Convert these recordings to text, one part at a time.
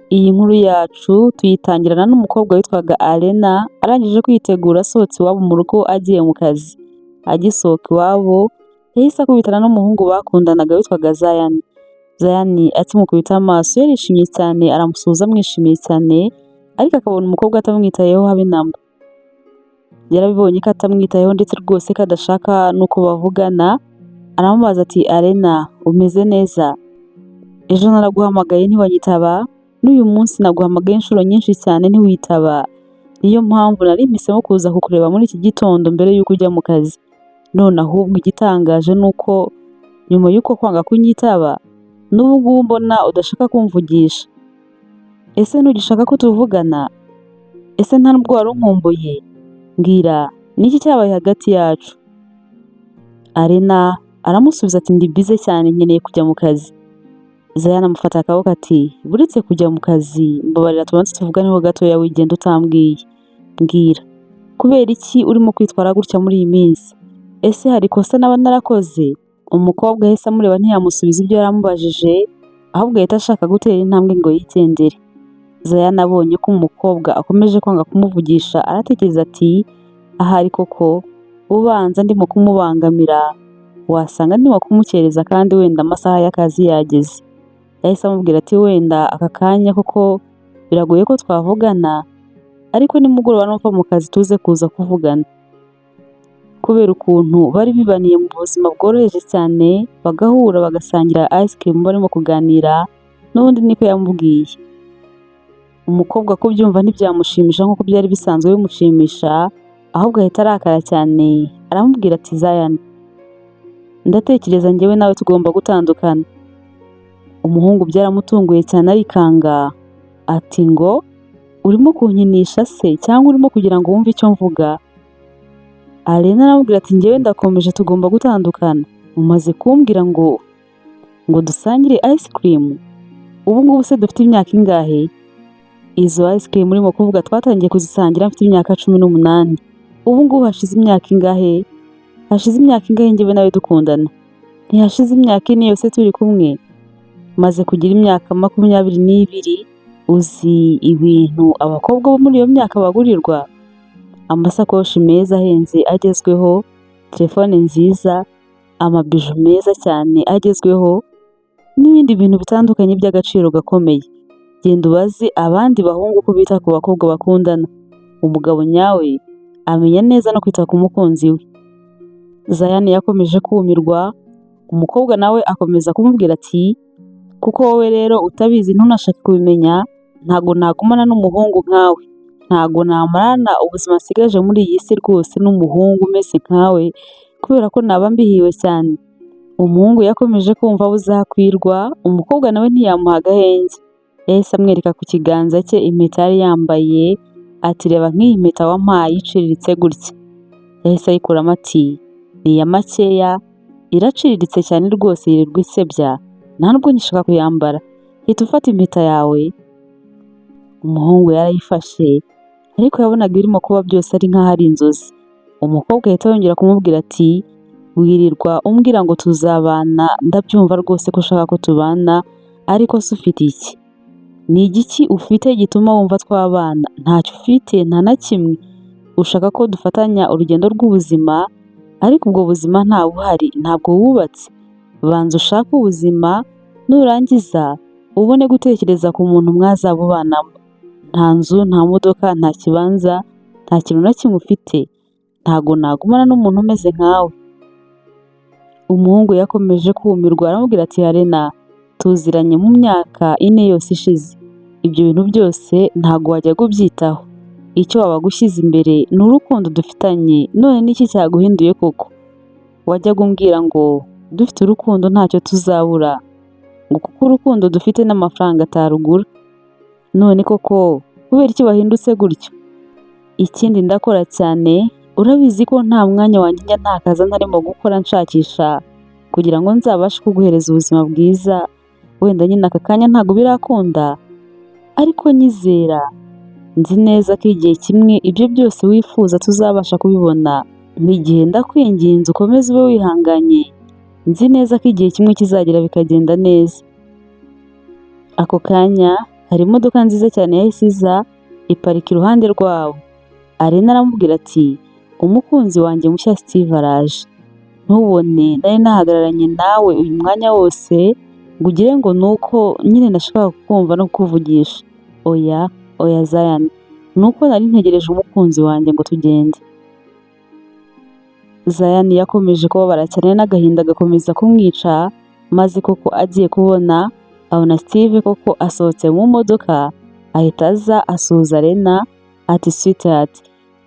Iyi nkuru yacu tuyitangirana n'umukobwa witwaga Alena arangije kwitegura asohotse iwabo mu rugo agiye mu kazi. Agisohoka iwabo yahise akubitana n'umuhungu bakundanaga witwaga Zayani. Zayani akimukubita amaso yarishimye cyane aramusuhuza amwishimiye cyane, ariko akabona umukobwa atamwitayeho habe namba. Yarabibonye ko atamwitayeho ndetse rwose ko adashaka nuko bavugana, aramubaza ati Alena umeze neza? Ejo naraguhamagaye ntiwanyitaba, n'uyu munsi naguhamagaye inshuro nyinshi cyane ntiwitaba. Niyo mpamvu nari mpisemo kuza kukureba muri iki gitondo mbere y'uko ujya mu kazi. None ahubwo igitangaje nuko nyuma y'uko kwanga kunyitaba, n'ubu ngubu mbona udashaka kumvugisha. Ese ntugishaka ko tuvugana? Ese nta nubwo wari unkumbuye? Mbwira, ni iki cyabaye hagati yacu? Alena aramusubiza ati ndi bize cyane nkeneye kujya mu kazi. Zayani amufata akaboko ati buretse kujya mu kazi mbabarira tubanze tuvuganeho gatoya wigenda utambwiye. Mbwira, kubera iki urimo kwitwara gutya muri iyi minsi? Ese hari ikosa naba narakoze? Umukobwa yahise amureba ntiyamusubiza ibyo yaramubajije, ahubwo yahita ashaka gutera intambwe ngo yigendere. Zayani abonye ko umukobwa akomeje kwanga kumuvugisha aratekereza ati ahari koko ubanza ndimo kumubangamira, wasanga ndimo kumukereza kandi wenda amasaha y'akazi yageze. Yahise amubwira ati wenda aka kanya koko biragoye ko twavugana, ariko nimugoroba nuva mu kazi tuze kuza kuvugana. Kubera ukuntu bari bibaniye mu buzima bworoheje cyane, bagahura bagasangira ice cream barimo kuganira, n'ubundi niko yamubwiye. Umukobwa kubyumva ntibyamushimisha nk'uko byari bisanzwe bimushimisha, ahubwo ahita arakara cyane aramubwira ati Zayani, ndatekereza njyewe nawe tugomba gutandukana. Umuhungu byaramutunguye cyane arikanga ati ngo urimo kunkinisha se cyangwa urimo kugira ngo wumve icyo mvuga? Alena aramubwira ati njyewe ndakomeje tugomba gutandukana, umaze kumbwira ngo dusangire ice cream? Ubu ngubu se dufite imyaka ingahe? Izo ice cream urimo kuvuga twatangiye kuzisangira mfite imyaka 18. Ubu ngubu hashize imyaka ingahe? Hashize imyaka ingahe njyewe nawe dukundana? Ntihashize imyaka ine yose turi kumwe? Maze kugira imyaka 22. Uzi ibintu abakobwa bo muri iyo myaka bagurirwa? Amasakoshi meza ahenze agezweho, telefone nziza, amabiju meza cyane agezweho, n'ibindi bintu bitandukanye by'agaciro gakomeye. Genda ubaze abandi bahungu ko bita ku bakobwa bakundana. Umugabo nyawe amenya neza no kwita ku mukunzi we. Zayani yakomeje kumirwa, umukobwa nawe akomeza kumubwira ati kuko wowe rero utabizi ntunashaka kubimenya, ntago nagumana n'umuhungu nkawe, ntago namarana ubuzima nsigaje muri iyi si rwose n'umuhungu umeze nkawe, kubera ko naba mbihiwe cyane. Umuhungu yakomeje kumva buzakwirwa, umukobwa nawe ntiyamuha agahenge. Yahise amwereka ku kiganza cye impeta yari yambaye, ati reba nk'iyi mpeta wampaye iciriritse gutya. Yahise ayikuramo ati ni iya makeya, iraciriritse cyane rwose yirirwa isebya, nta nubwo ngishaka kuyambara, hita ufata impeta yawe. Umuhungu yarayifashe, ariko yabonaga irimo kuba byose ari nk'aho ari inzozi. Umukobwa ahita yongera kumubwira ati wirirwa umbwira ngo tuzabana, ndabyumva rwose ko ushaka ko tubana, ariko se ufite iki? Ni igiki ufite gituma wumva twabana? Ntacyo ufite, nta na kimwe. Ushaka ko dufatanya urugendo rw'ubuzima, ariko ubwo buzima nta buhari, ntabwo wubatse. Banza ushake ubuzima, nurangiza ubone gutekereza ku muntu mwazabubanamo. Nta nzu, nta modoka, nta kibanza, nta kintu na kimwe ufite, ntago nagumana n'umuntu umeze nkawe. Umuhungu yakomeje kumirwa aramubwira ati Alena, tuziranye mu myaka 4 yose ishize, ibyo bintu byose ntago wajya kubyitaho. Icyo wabagushyize imbere ni urukundo dufitanye, none niki cyaguhinduye koko? Wajyaga umbwira ngo dufite urukundo ntacyo tuzabura, ngo kuko urukundo dufite n'amafaranga atarugura. None koko kubera iki wahindutse gutyo? Ikindi ndakora cyane, urabizi ko nta mwanya wanjye njya ntakaza ntarimo gukora nshakisha kugira ngo nzabashe kuguhereza ubuzima bwiza. Wenda nyine aka kanya ntago birakunda, ariko nyizera, nzi neza ko igihe kimwe ibyo byose wifuza tuzabasha kubibona. N'igihe ndakwinginze ukomeze ube wihanganye, nzi neza ko igihe kimwe kizagera bikagenda neza. Ako kanya hari imodoka nziza cyane yahise iza iparika iruhande rwabo. Arena aramubwira ati umukunzi wanjye mushya Steve araje, ntubone nari nahagararanye nawe uyu mwanya wose ngo ugire ngo nuko nyine nashakaga kukumva no kukuvugisha. Oya oya Zion, nuko nari ntegereje umukunzi wanjye ngo tugende. Zion yakomeje kubabara cyane n'agahinda gakomeza kumwica, maze koko agiye kubona abona Steve koko asohotse mu modoka, ahita aza asuhuza Arena ati sweetheart,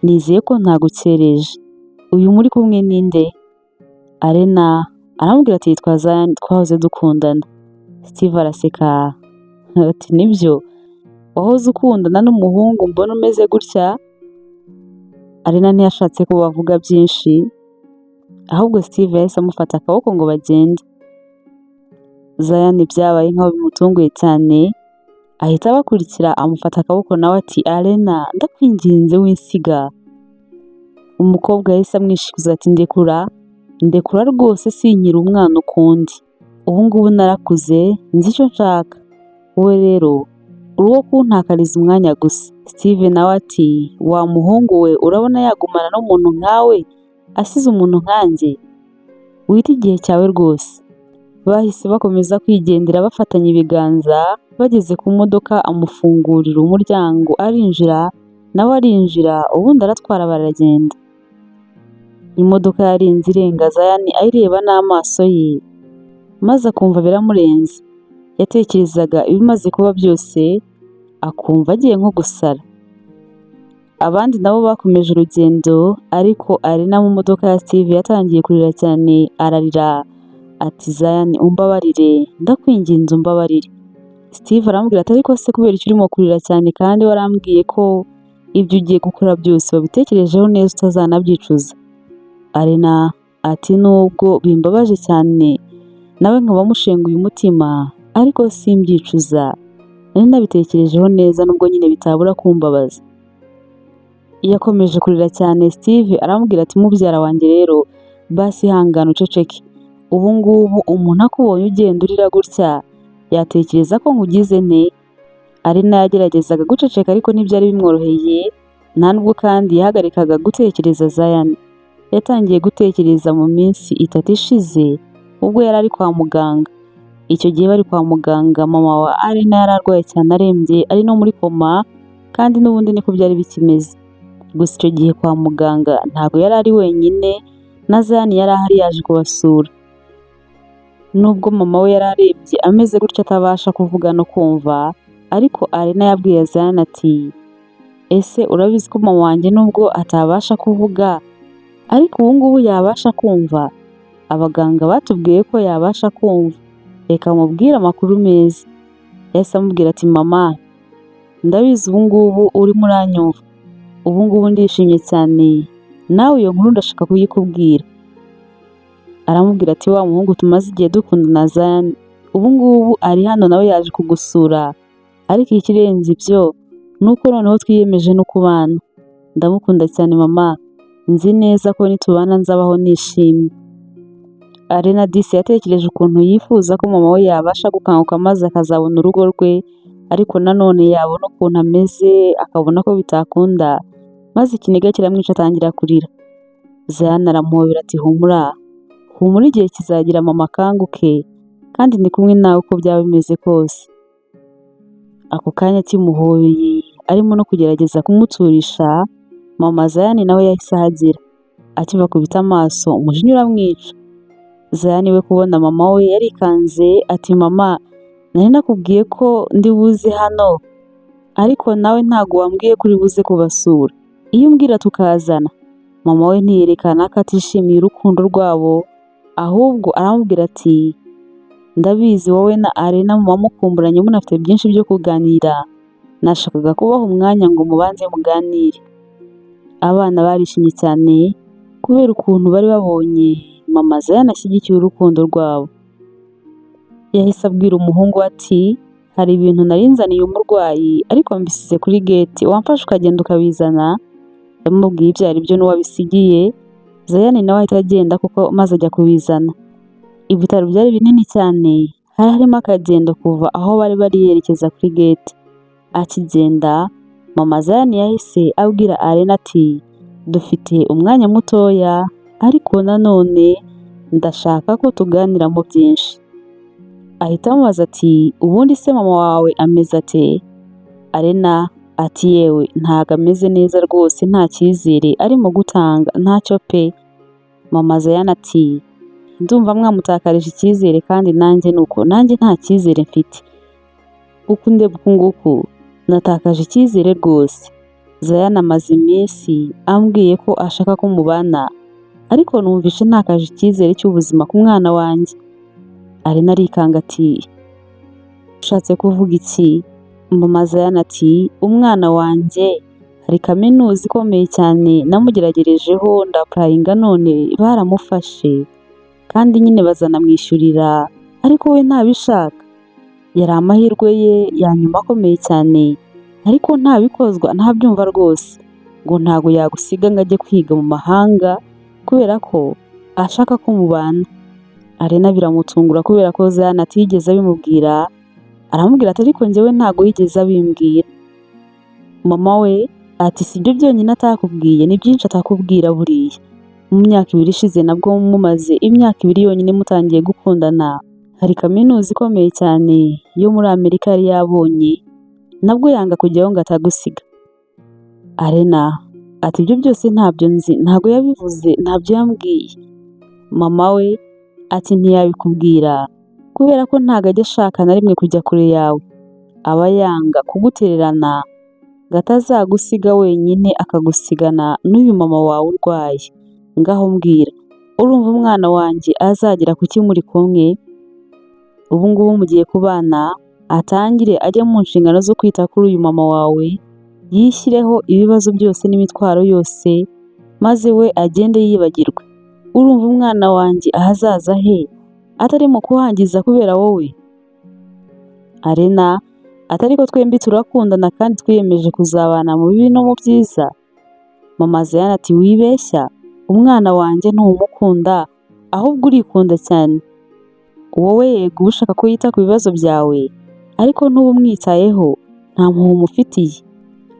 nizeye ko ntagukereje, uyu muri kumwe ninde? Arena aramubwira ati yitwa Zion, twahoze dukundana. Steve araseka ati nibyo, wahoze ukundana n'umuhungu mbona umeze gutya? Arena ntiyashatse ko bavuga byinshi, ahubwo Steve yahise amufata akaboko ngo bagende. Zion byabaye nk'aho bimutunguye cyane, ahita abakurikira amufata akaboko nawe ati Arena ndakwinginze winsiga. Umukobwa yahise amwishikuza ati ndekura rwose sinkiri umwana ukundi, ubu ngubu narakuze nzi icyo nshaka, wowe rero uri uwo kuntakariza umwanya gusa. Steve nawe ati wa muhungu we, urabona yagumana n'umuntu nkawe asize umuntu nkanjye? Wita igihe cyawe rwose. Bahise bakomeza kwigendera bafatanya ibiganza, bageze ku modoka amufungurira umuryango arinjira, nawe arinjira, ubundi aratwara baragenda. Imodoka yarinze irenga Zion ayireba n'amaso ye, maze akumva biramurenze. Yatekerezaga ibimaze kuba byose, akumva agiye nko gusara. Abandi nabo bakomeje urugendo, ariko Arena mu modoka ya Steve yatangiye kurira cyane, ararira ati Zion umbabarire, ndakwinginze umbabarire. Steve aramubwira ati ariko se kubera icyo urimo kurira cyane kandi warambwiye ko ibyo ugiye gukora byose wabitekerejeho neza utazanabyicuza? Arena ati nubwo bimbabaje cyane nawe nkaba mushenguye umutima, ariko simbyicuza, nari nabitekerejeho neza nubwo nyine bitabura kumbabaza. Yakomeje kurira cyane. Steve aramubwira ati mubyara wanjye rero basi hangana uceceke, ubu ngubu umuntu akubonye ugenda urira gutya yatekereza ko nkugize nte? Arena yageragezaga guceceka ariko ntibyari bimworoheye, nta nubwo kandi yahagarikaga gutekereza Zion. Yatangiye gutekereza mu minsi 3 ishize ubwo yari ari kwa muganga. Icyo gihe bari kwa muganga mama wa Arena yari arwaye cyane arembye, ari no muri koma, kandi n'ubundi niko byari bikimeze. Gusa icyo gihe kwa muganga ntabwo yari ari wenyine, na Zion yari ahari yaje kubasura. Nubwo mama we yari arembye ameze gutya atabasha kuvuga no kumva, ariko Arena yabwiye Zion ati ese urabizi ko mama wanjye nubwo atabasha kuvuga ariko ubu ngubu yabasha kumva? Abaganga batubwiye ko yabasha kumva, reka mubwire amakuru meza. Yahise amubwira ati mama, ndabizi ubu ngubu urimo uranyumva, ubu ngubu ndishimye cyane, nawe iyo nkuru ndashaka kuyikubwira. Aramubwira ati wa muhungu tumaze igihe dukundana Zion, ubu ngubu ari hano nawe yaje kugusura, ariko ikirenze ibyo nuko noneho twiyemeje no kubana. Ndamukunda cyane mama, nzi neza ko nitubana nzabaho nishimye. Arena disi yatekereje ukuntu yifuza ko mama we yabasha gukanguka maze akazabona urugo rwe, ariko nanone yabona ukuntu ameze akabona ko bitakunda, maze ikiniga kiramwica atangira kurira. Zion aramuhobera ati humura igihe kizagira mama akanguke, kandi ndi kumwe nawe uko byaba bimeze kose. Ako kanya kimuhobeye arimo no kugerageza kumuturisha, mama Zion nawe yahise ahagera. Akibakubita amaso umujinya uramwica. Zion we kubona mama we yarikanze ati mama, nari nakubwiye ko ndi buze hano, ariko nawe ntago wambwiye ko uri buze kubasura. Iyo umbwira tukazana. Mama we ntiyerekana ko atishimiye urukundo rwabo, ahubwo aramubwira ati ndabizi wowe na Arena muba mukumburanye munafite byinshi byo kuganira, nashakaga kubaha umwanya ngo mubanze muganire. Abana barishimye cyane kubera ukuntu bari babonye mama Zion ashyigikiye urukundo rwabo. Yahise abwira umuhungu ati hari ibintu narinzaniye umurwayi ariko mbisize kuri gate, wamfasha ukagenda ukabizana? Yamubwiye ibyo ari byo n'uwabisigiye. Zion nawe ahita agenda kuko maze ajya kubizana. Ibitaro byari binini cyane, hari harimo akagendo kuva aho bari yerekeza kuri gate. Akigenda mama Zayane yahise abwira Alena ati dufite umwanya mutoya ariko nanone ndashaka ko tuganiramo byinshi. Ahita amubaza ati ubundi se mama wawe ameze ate? Alena ati yewe ntago ameze neza rwose, nta cyizere arimo gutanga, ntacyo pe. Mama Zayane ati ndumva mwamutakarije icyizere kandi nanjye nuko, nanjye nta cyizere mfite. Uko ndeba uku nguku natakaje icyizere rwose. Zayane amaze iminsi ambwiye ko ashaka ko mubana ariko numvishe ntakaje icyizere cy'ubuzima ku mwana wanjye. Alena arikanga ati ushatse kuvuga iki? Mama Zayane ati umwana wanjye hari kaminuza ikomeye cyane namugeragerejeho ndapurayinga none baramufashe kandi nyine bazanamwishyurira ariko we ntabishaka. Yari amahirwe ye ya nyuma akomeye cyane ariko ntabikozwa, ntabyumva rwose ngo ntago yagusiga ngo ajye kwiga mu mahanga kubera ko ashaka ko mubana. Alena biramutungura kubera ko Zayane atigeze abimubwira. Aramubwira ati ariko njyewe ntago yigeze abimbwira. Mama we ati sibyo byonyine atakubwiye, ni byinshi atakubwira buriya. Mu myaka 2 ishize nabwo mumaze imyaka 2 yonyine mutangiye gukundana, hari kaminuza ikomeye cyane yo muri Amerika yari yabonye nabwo yanga kujyaho ngo atagusiga. Alena ati ibyo byose ntabyo nzi, ntago yabivuze, ntabyo yambwiye. Mama we ati ntiyabikubwira kubera ko ntago ajya ashaka na rimwe kujya kure yawe, aba yanga kugutererana ngo atazagusiga wenyine akagusigana n'uyu mama wawe urwaye. Ngaho mbwira urumva umwana wanjye azagera kuki muri kumwe? Ubu ngubu mugiye kubana, atangire ajya mu nshingano zo kwita kuri uyu mama wawe, yishyireho ibibazo byose n'imitwaro yose maze we agende yibagirwe. Urumva umwana wanjye ahazaza he atarimo kuhangiza kubera wowe? Alena ati ariko twembi turakundana kandi twiyemeje kuzabana mu bibi no mu byiza. Mama Zayane ati wibeshya, umwana wanjye ntumukunda ahubwo urikunda cyane. Wowe yego uba ushaka ko yita ku bibazo byawe ariko ntuba umwitayeho, nta mpuhwe umufitiye.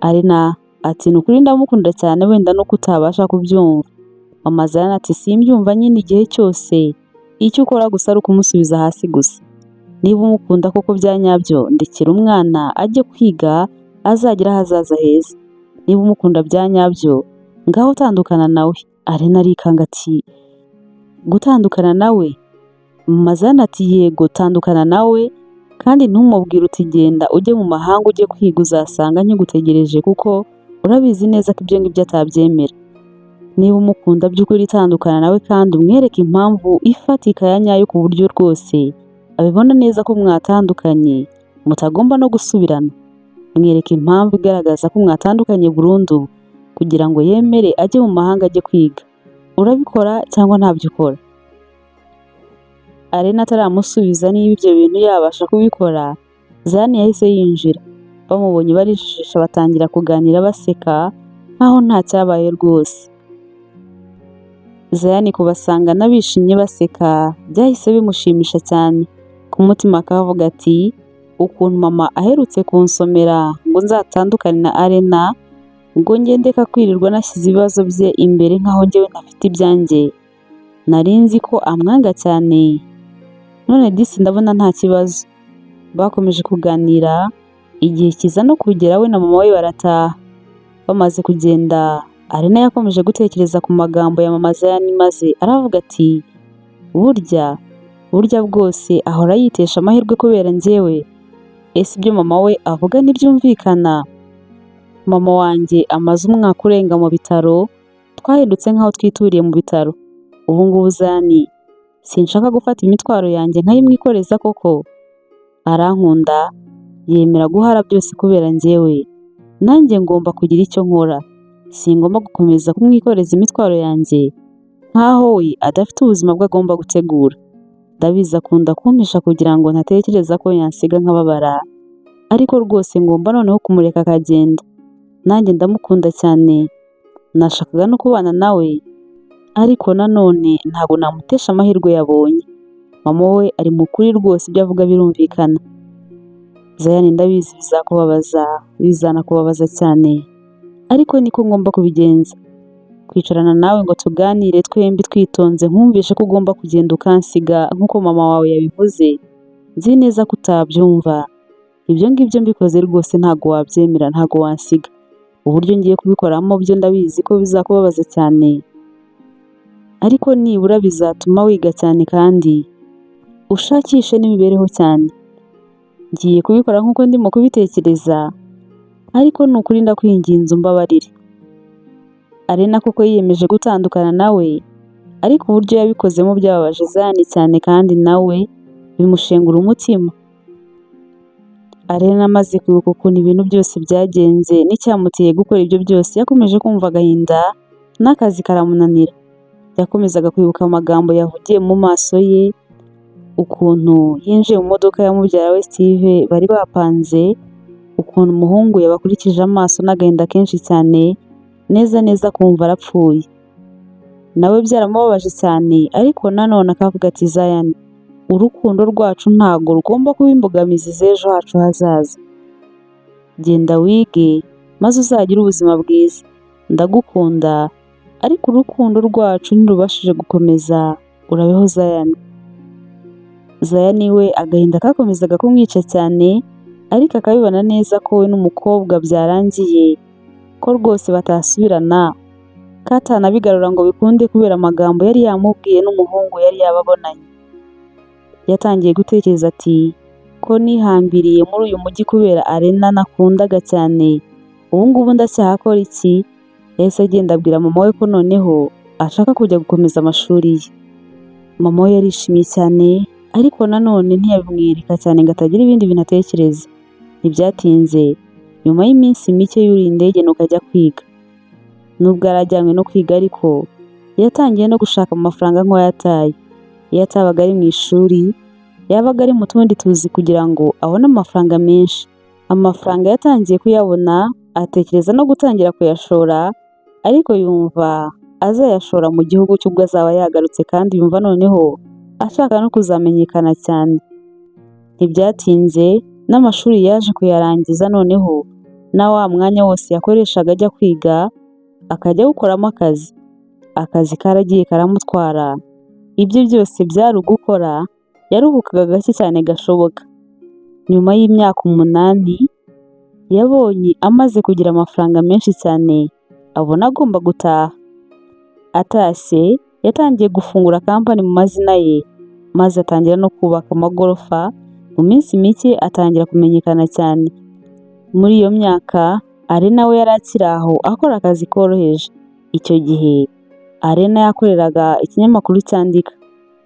Alena ati ni ukuri ndamukunda cyane wenda nuko utabasha kubyumva. Mama Zayane ati simbyumva nyine igihe cyose, icyo ukora gusa ari ukumusubiza hasi gusa. Niba umukunda koko bya nyabyo ndekera umwana ajye kwiga azagira ahazaza heza. Niba umukunda bya nyabyo ngaho utandukana nawe. Alena arikanga ati gutandukana nawe? Mama Zayane ati yego tandukana nawe kandi ntumubwire uti genda ujye mu mahanga ujye kwiga, uzasanga nkigutegereje kuko urabizi neza ko ibyo ngibyo atabyemera. Niba umukunda by'ukuri tandukana nawe kandi umwereke impamvu ifatika ya nyayo ku buryo rwose abibona neza ko mwatandukanye mutagomba no gusubirana. Mwereke impamvu igaragaza ko mwatandukanye burundu kugira ngo yemere ajye mu mahanga ajye kwiga. Urabikora cyangwa ntabyo ukora? Alena ataramusubiza niba ibyo bintu yabasha kubikora, Zayane yahise yinjira. Bamubonye barijijisha batangira kuganira baseka nkaho nta cyabaye rwose. Zayane kubasanga n'abishimye baseka byahise bimushimisha cyane. Ku mutima akavuga ati ukuntu mama aherutse kunsomera ngo nzatandukane na Alena ngo ngendeka kwirirwa nashyize ibibazo bye imbere nkaho njyewe ntafite ibyanjye, nari nzi ko amwanga cyane, none disi ndabona nta kibazo. Bakomeje kuganira, igihe kiza no kugera we na mama we barataha. Bamaze kugenda Alena yakomeje gutekereza ku magambo ya mama Zayane maze aravuga ati burya bwose ahora yitesha amahirwe kubera njyewe. Ese ibyo mama we avuga ntibyumvikana? Mama wanjye amaze umwaka urenga mu bitaro, twahindutse nkaho twituriye mu bitaro. Ubu ngubu Zayane sinshaka gufata imitwaro yanjye nkayimwikoreza koko. Arankunda, yemera guhara byose kubera njyewe. Nanjye ngomba kugira icyo nkora, singomba gukomeza kumwikoreza imitwaro yanjye nkaho we adafite ubuzima bwe agomba gutegura. Ndabizi akunda kumpisha kugira ngo ntatekereza ko yansiga nkababara, ariko rwose ngomba noneho kumureka akagenda. Nanjye ndamukunda cyane, nashakaga no kubana nawe ariko nanone ntabwo namutesha amahirwe yabonye. Mama we ari mu kuri rwose, ibyo avuga birumvikana. Zayane ndabizi bizakubabaza, bizanakubabaza cyane, ariko niko ngomba kubigenza. Kwicarana nawe ngo tuganire twembi twitonze nkumvishe ko ugomba kugenda ukansiga nk'uko mama wawe yabivuze, nzi neza ko utabyumva. Ibyo ngibyo mbikoze rwose ntago wabyemera, ntago wansiga. Uburyo ngiye kubikoramo byo ndabizi ko bizakubabaza cyane, ariko nibura bizatuma wiga cyane kandi ushakishe n'imibereho cyane. Ngiye kubikora nk'uko ndimo kubitekereza, ariko ni ukuri ndakwinginze umbabarire. Arena kuko yiyemeje gutandukana nawe, ariko uburyo yabikozemo byababaje Zayane cyane kandi nawe bimushengura umutima. Arena amaze kwibuka ukuntu ibintu byose byagenze n'icyamuteye gukora ibyo byose, yakomeje kumva agahinda n'akazi karamunanira. Yakomezaga kwibuka amagambo yavugiye mu maso ye, ukuntu yinjiye mu modoka ya mubyara we Steve bari bapanze, ukuntu umuhungu yabakurikije amaso n'agahinda kenshi cyane, neza neza kumva arapfuye. Nawe byaramubabaje cyane, ariko nanone akavuga ati Zayane, urukundo rwacu ntago rugomba kuba imbogamizi z'ejo hacu hazaza. Genda wige maze uzagire ubuzima bwiza. Ndagukunda, ariko urukundo rwacu ntirubashije gukomeza, urabeho Zayane. Zayane we agahinda kakomezaga kumwica cyane, ariko akabibona neza ko we n'umukobwa byarangiye, ko rwose batasubirana, katanabigarura ngo bikunde kubera amagambo yari yamubwiye n'umuhungu yari yababonanye. Yatangiye gutekereza ati, ko nihambiriye muri uyu mujyi kubera Arena nakundaga cyane, ubu ngubu ndacyahakora iki? Yahise agenda abwira mama we ko noneho ashaka kujya gukomeza amashuri ye. Mama we yarishimye cyane, ariko nanone ntiyabimwereka cyane ngo atagira ibindi bintu atekereza. Ntibyatinze, nyuma y'iminsi mike yuriye indege nuko ajya kwiga. Nubwo yarajyanywe no kwiga ariko yatangiye no gushaka amafaranga nk'uwayataye. Iyo atabaga ari mu ishuri, yabaga ari mu tundi tuzi kugira ngo abone amafaranga menshi. Amafaranga yatangiye kuyabona, atekereza no gutangira kuyashora, ariko yumva azayashora mu gihugu cy'ubwo azaba yagarutse, kandi yumva noneho ashaka no kuzamenyekana cyane. Ntibyatinze, n'amashuri yaje kuyarangiza noneho na wa mwanya wose yakoreshaga ajya kwiga akajya gukoramo akazi. Akazi karagiye karamutwara, ibyo byose byari ugukora, yaruhukaga gake cyane gashoboka. Nyuma y'imyaka 8 yabonye amaze kugira amafaranga menshi cyane, abona agomba gutaha. Atashye yatangiye gufungura kampani mu mazina ye, maze atangira no kubaka amagorofa. Mu minsi mike atangira kumenyekana cyane. Muri iyo myaka Arena we yari akiri aho akora akazi koroheje. Icyo gihe Arena yakoreraga ikinyamakuru cyandika.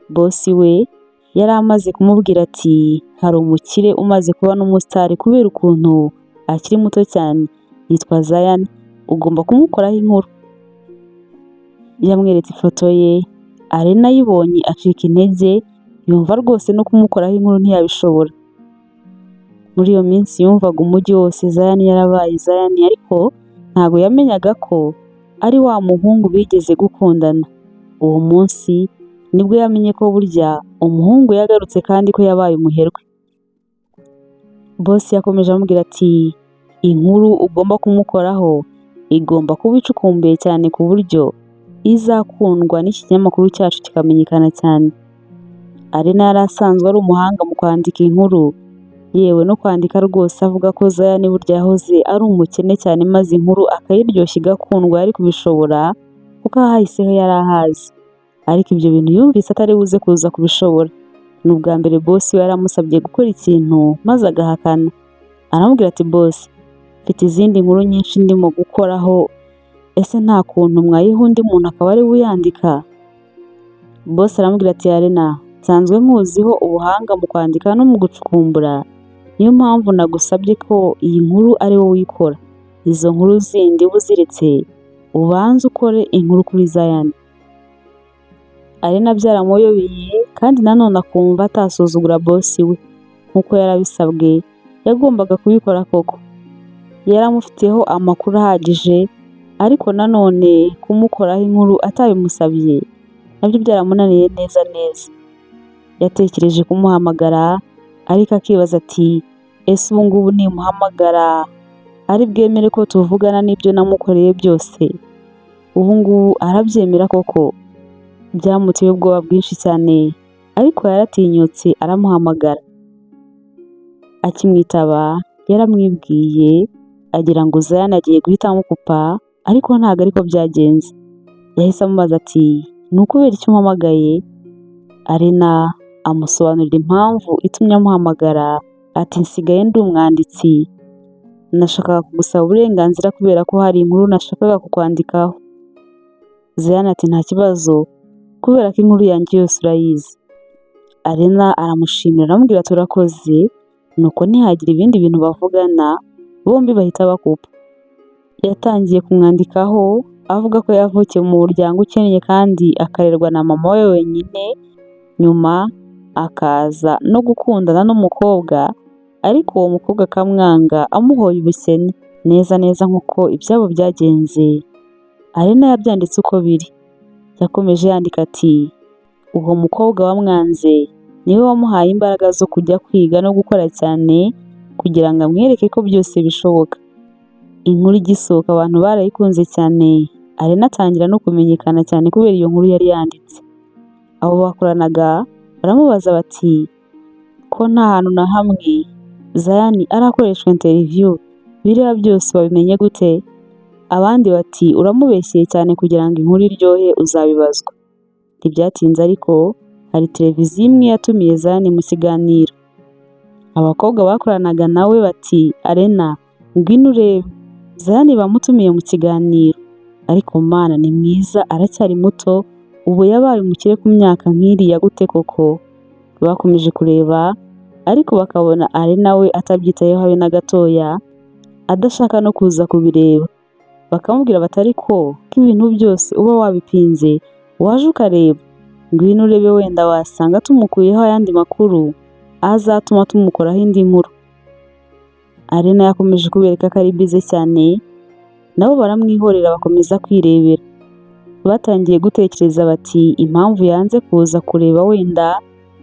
Boss we yari amaze kumubwira ati, hari umukire umaze kuba n'umusitari kubera ukuntu akiri muto cyane, yitwa Zayane, ugomba kumukoraho inkuru. Yamweretse ifoto ye, Arena ayibonye acika intege, yumva rwose no kumukoraho inkuru ntiyabishobora. Muri iyo minsi yumvaga umujyi wose Zayane yarabaye Zayane, ariko ntago yamenyaga ko ari wa muhungu bigeze gukundana. Uwo munsi nibwo yamenye ko burya umuhungu yagarutse kandi ko yabaye umuherwe. Boss yakomeje amubwira ati, inkuru ugomba kumukoraho igomba kuba icukumbuye cyane ku buryo izakundwa n'iki kinyamakuru cyacu kikamenyekana cyane. Arena yari asanzwe ari umuhanga mu kwandika inkuru, yewe no kwandika rwose, avuga ko Zayane burya yahoze ari umukene cyane, maze inkuru akayiryoshya igakundwa. Yari kubishobora kuko ahahiseho yari ahazi, ariko ibyo bintu yumvise atari buze kuza kubishobora. Ni ubwa mbere boss we yaramusabye gukora ikintu maze agahakana. Aramubwira ati, boss, mfite izindi nkuru nyinshi ndimo gukoraho, ese nta kuntu mwayiha undi muntu akaba ari we uyandika? Boss aramubwira ati, Arena, nsanzwe nkuziho ubuhanga mu kwandika no mu gucukumbura, niyo mpamvu nagusabye ko iyi nkuru ari wowe uyikora. Izo nkuru zindi uziretse ubanze ukore inkuru kuri Zayane. Arena byaramuyobeye, kandi nanone akumva atasuzugura boss we nkuko yarabisabwe, yagombaga kubikora koko. Yaramufiteho amakuru ahagije, ariko nanone kumukoraho inkuru atabimusabye nabyo byaramunaniye neza neza. Yatekereje kumuhamagara, ariko akibaza ati, ese ubu ngubu nimuhamagara ari bwemere ko tuvugana n'ibyo namukoreye byose? Ubu ngubu arabyemera koko? Byamuteye ubwoba bwinshi cyane, ariko yaratinyutse aramuhamagara. Akimwitaba yaramwibwiye agira ngo Zayane agiye guhita amukupa, ariko ntabwo ariko byagenze. Yahise amubaza ati ni ukubera icyo umpamagaye? Alena amusobanurira impamvu itumye amuhamagara, ati nsigaye ndi umwanditsi, nashakaga kugusaba uburenganzira kubera ko hari inkuru nashakaga kukwandikaho. Zayane ati nta kibazo, kubera ko inkuru yanjye yose urayizi. Alena aramushimira aramubwira turakoze, nuko ntihagira ibindi bintu bavugana, bombi bahita bakupa. Yatangiye kumwandikaho avuga ko yavukiye mu muryango ukennye kandi akarerwa na mama we wenyine, nyuma akaza no gukundana n'umukobwa, ariko uwo mukobwa akamwanga amuhoye ubukene, neza neza nk'uko ibyabo byagenze. Alena yabyanditse uko biri. Yakomeje yandika ati uwo mukobwa wamwanze niwe wamuhaye imbaraga zo kujya kwiga no gukora cyane kugira ngo amwereke ko byose bishoboka. Inkuru igisohoka abantu barayikunze cyane, Alena atangira no kumenyekana cyane kubera iyo nkuru yari yanditse. Abo bakoranaga baramubaza bati ko nta hantu na hamwe Zayane arakoreshwa interview, biriya byose wabimenye gute? Abandi bati uramubeshyeye cyane kugira ngo inkuru iryohe uzabibazwa. Ntibyatinze ariko hari televiziyo imwe yatumiye Zayane mu kiganiro. Abakobwa bakoranaga nawe bati Alena ngwino urebe, Zayane bamutumiye mu kiganiro, ariko mana ni mwiza aracyari muto, ubu yabaye umukire ku myaka nk'iriya gute koko? Bakomeje kureba ariko bakabona Alena we atabyitayeho habe na gatoya, adashaka no kuza kubireba. Bakamubwira batari ko ibintu byose uba wabipinze waje ukareba, ngwino urebe wenda wasanga tumukuyeho ayandi makuru azatuma tumukoraho indi nkuru. Alena yakomeje kubereka ko ari bize cyane, nabo baramwihorera bakomeza kwirebera. Batangiye gutekereza bati impamvu yanze kuza kureba wenda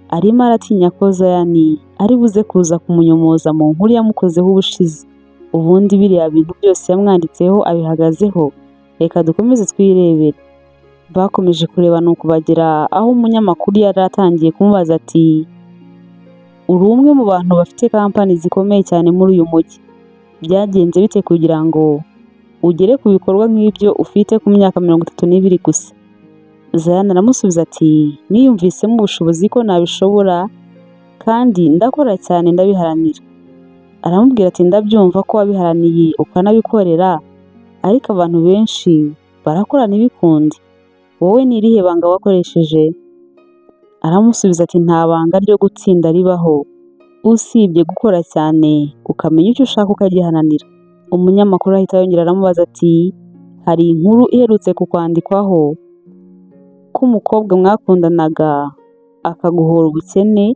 arimo aratinya ko Zayane ari buze kuza kumunyomoza mu nkuru yamukozeho ubushize, ubundi biriya bintu byose yamwanditseho abihagazeho, reka dukomeze twirebere. Bakomeje kureba nuko bagera aho umunyamakuru yari atangiye kumubaza ati uri umwe mu bantu bafite kampani zikomeye cyane muri uyu mujyi, byagenze bite kugira ngo ugere ku bikorwa nk'ibyo ufite ku myaka 32 gusa? Zayane aramusubiza ati niyumvisemo ubushobozi ko nabishobora kandi ndakora cyane ndabiharanira. Aramubwira ati ndabyumva ko wabiharaniye ukanabikorera, ariko abantu benshi barakora ntibikunde, wowe ni irihe banga wakoresheje? Aramusubiza ati nta banga ryo gutsinda ribaho, usibye gukora cyane ukamenya icyo ushaka ukagihananira. Umunyamakuru ahita yongera aramubaza ati hari inkuru iherutse kukwandikwaho ko umukobwa mwakundanaga akaguhora ubukene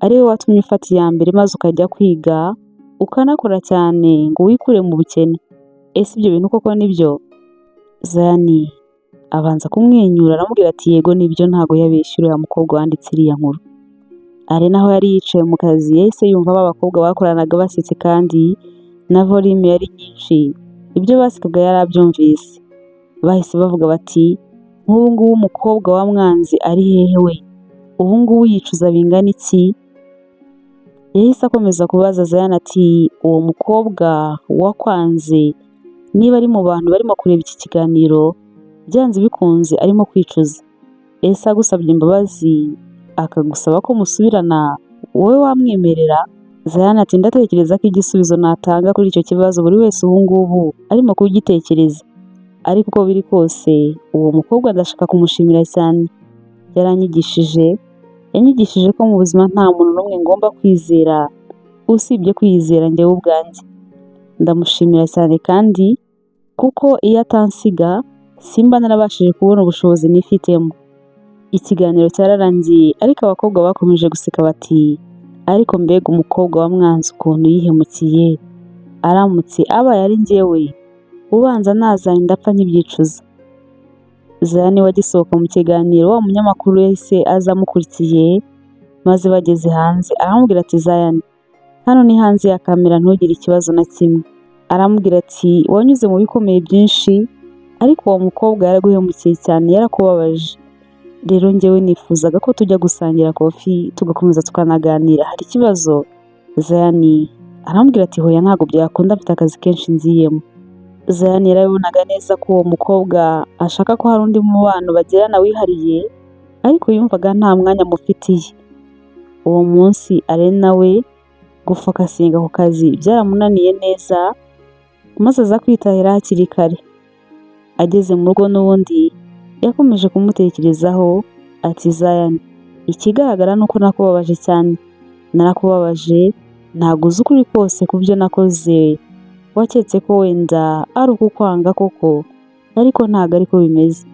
ari we watumye ufata iya mbere maze ukajya kwiga ukanakora cyane ngo wikure mu bukene, ese ibyo bintu koko nibyo? Zayane abanza kumwenyura aramubwira ati yego nibyo, ntago yabeshye uriya mukobwa wanditse iriya nkuru. Alena aho yari yicaye mu kazi yahise yumva abakobwa bakoranaga basetse kandi na volume yari nyinshi, ibyo basekaga yari abyumvise. Bahise bavuga bati nk'ubu ngubu umukobwa wamwanze ari hehe we? Ubu ngubu yicuza bingana iki? Yahise akomeza kubaza Zayane ati uwo mukobwa wakwanze niba ari mu bantu barimo kureba iki kiganiro, byanze bikunze arimo kwicuza, ese agusabye imbabazi akagusaba ko musubirana wowe wamwemerera? Zayane ati ndatekereza ko igisubizo natanga kuri icyo kibazo buri wese ubu ngubu arimo kugitekereza, ariko uko biri kose uwo mukobwa ndashaka kumushimira cyane. Yanyigishije ko mu buzima nta muntu n'umwe ngomba kwizera usibye kwizera njyewe ubwanjye. Ndamushimira cyane kandi kuko iyo atansiga simba narabashije kubona ubushobozi nifitemo. Ikiganiro cyararangiye ariko abakobwa bakomeje guseka bati ariko mbega umukobwa wamwanze ukuntu yihemukiye, aramutse abaye ari njyewe ubanza nazanye ndapfa nkibyicuza. Zayane wagisohoka mu kiganiro wa munyamakuru yahise aza amukurikiye, maze bageze hanze aramubwira ati Zayane hano ni hanze ya kamera ntugire ikibazo na kimwe. Aramubwira ati wanyuze mu bikomeye byinshi ariko uwo mukobwa yaraguhemukiye cyane, yarakubabaje. Rero njyewe nifuzaga ko tujya gusangira kofi tugakomeza tukanaganira, hari ikibazo? Zayani aramubwira ati hoya ntabwo byakunda, mfite akazi kenshi nziyemo. Zayani yarabibonaga neza ko uwo mukobwa ashaka ko hari undi mubano bagirana wihariye, ariko yumvaga nta mwanya amufitiye. Uwo munsi Alena we gufokasinga ku kazi byaramunaniye neza, maze aza kwitahira hakiri kare. Ageze mu rugo n'ubundi yakomeje kumutekerezaho ati Zayani, ikigaragara ni uko nakubabaje cyane. Narakubabaje, ntabwo uzi ukuri kose ku byo nakoze. Waketse ko wenda ari ukukwanga koko, ariko ntabwo ariko bimeze.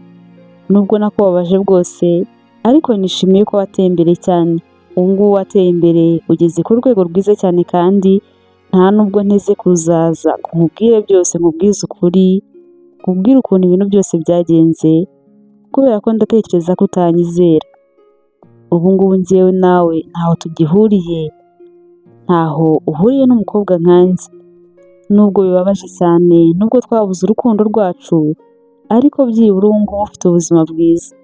Nubwo nakubabaje bwose, ariko nishimiye ko wateye imbere cyane. Ubu ngubu wateye imbere, ugeze ku rwego rwiza cyane kandi nta nubwo nteze kuzaza nkubwire byose, nkubwize ukuri, nkubwire ukuntu ibintu byose byagenze, kubera ko ndatekereza ko utanyizera. Ubu ngubu njyewe nawe ntaho tugihuriye, ntaho uhuriye n'umukobwa nkanjye. Nubwo bibabaje cyane, nubwo twabuze urukundo rwacu, ariko byibura ubu ngubu ufite ubuzima bwiza.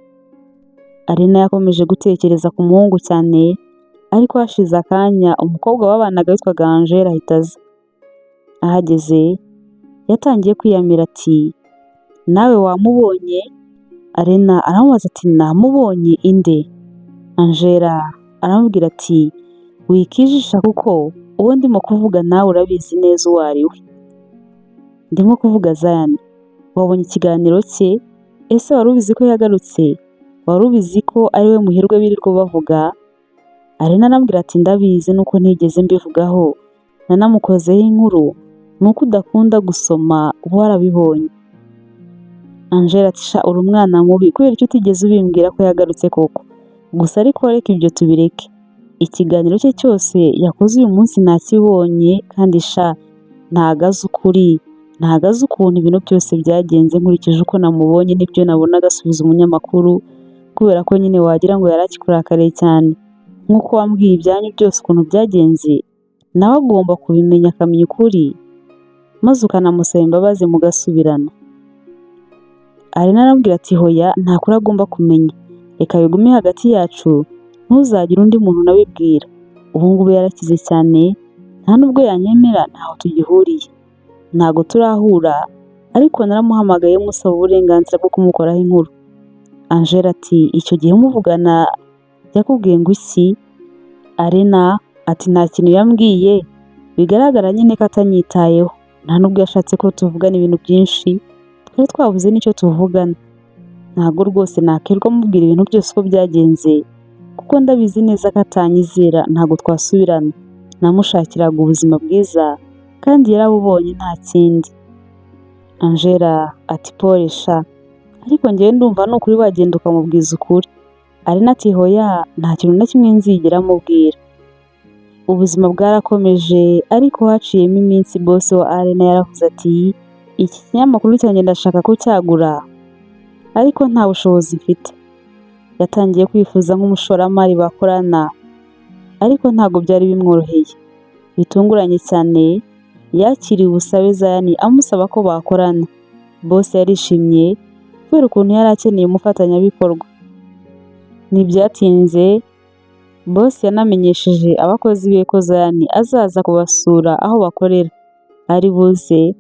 Alena yakomeje gutekereza ku muhungu cyane, ariko hashize akanya umukobwa babanaga witwaga Angela ahita aza. Ahageze yatangiye kwiyamira ati nawe wamubonye? Alena aramubaza ati namubonye inde? Angela aramubwira ati wikijisha kuko uwo ndimo kuvuga nawe urabizi neza uwo ari we. Ndimo kuvuga Zayani. Wabonye ikiganiro cye? Ese wari ubizi ko yagarutse? Wari ubizi ko ari we muhirwe birirwa bavuga? Alena arambwira ati ndabizi nuko ntigeze mbivugaho, nanamukozeho inkuru, nuko udakunda gusoma uba warabibonye. Angela ati sha uri umwana mubi, kubera icyo utigeze ubimbwira ko yagarutse koko. Gusa ariko reka ibyo tubireke. Ikiganiro cye cyose yakoze uyu munsi nakibonye, kandi sha ntago azi ukuri, ntago azi ukuntu ibintu byose byagenze nkurikije uko namubonye n'ibyo nabonaga asubiza umunyamakuru, kubera ko nyine wagira ngo yari akikurakariye cyane. Nk'uko wambwiye ibyanyu byose ukuntu byagenze, nawe agomba kubimenya akamenya ukuri, maze ukanamusaba imbabazi mugasubirana. Alena arambwira ati hoya nta kuri agomba kumenya, reka bigume hagati yacu, ntuzagire undi muntu nabibwira. Ubu ngubu yarakize cyane, nta nubwo yanyemera, ntaho tugihuriye, ntago turahura, ariko naramuhamagaye musaba uburenganzira bwo kumukoraho inkuru. Angela ati icyo gihe muvugana yakubwiye ngo iki? Alena ati nta kintu yambwiye, bigaragara nyine ko atanyitayeho, nta nubwo yashatse ko tuvugana ibintu byinshi, twari twabuze n'icyo tuvugana. Ntabwo rwose nakirwa mubwira ibintu byose uko byagenze, kuko ndabizi neza ko atanyizera, ntabwo twasubirana. Namushakiraga ubuzima bwiza kandi yarabubonye nta kindi. Angela ati pole sha, ariko njyewe ndumva ni ukuri wagenda ukamubwiza ukuri. Alena ati hoya nta kintu na kimwe nzigera mubwira. Ubuzima bwarakomeje, ariko haciyemo iminsi boss wa Alena yaravuze ati iki kinyamakuru cyanjye ndashaka ko cyagura, ariko nta bushobozi mfite. Yatangiye kwifuza nk'umushoramari bakorana, ariko ntabwo byari bimworoheye. Bitunguranye cyane yakiriye ubusabe Zayani amusaba ko bakorana. Boss yarishimye kubera ukuntu yari akeneye umufatanyabikorwa. Ntibyatinze boss yanamenyesheje abakozi be ko Zayani azaza kubasura aho bakorera, ari buze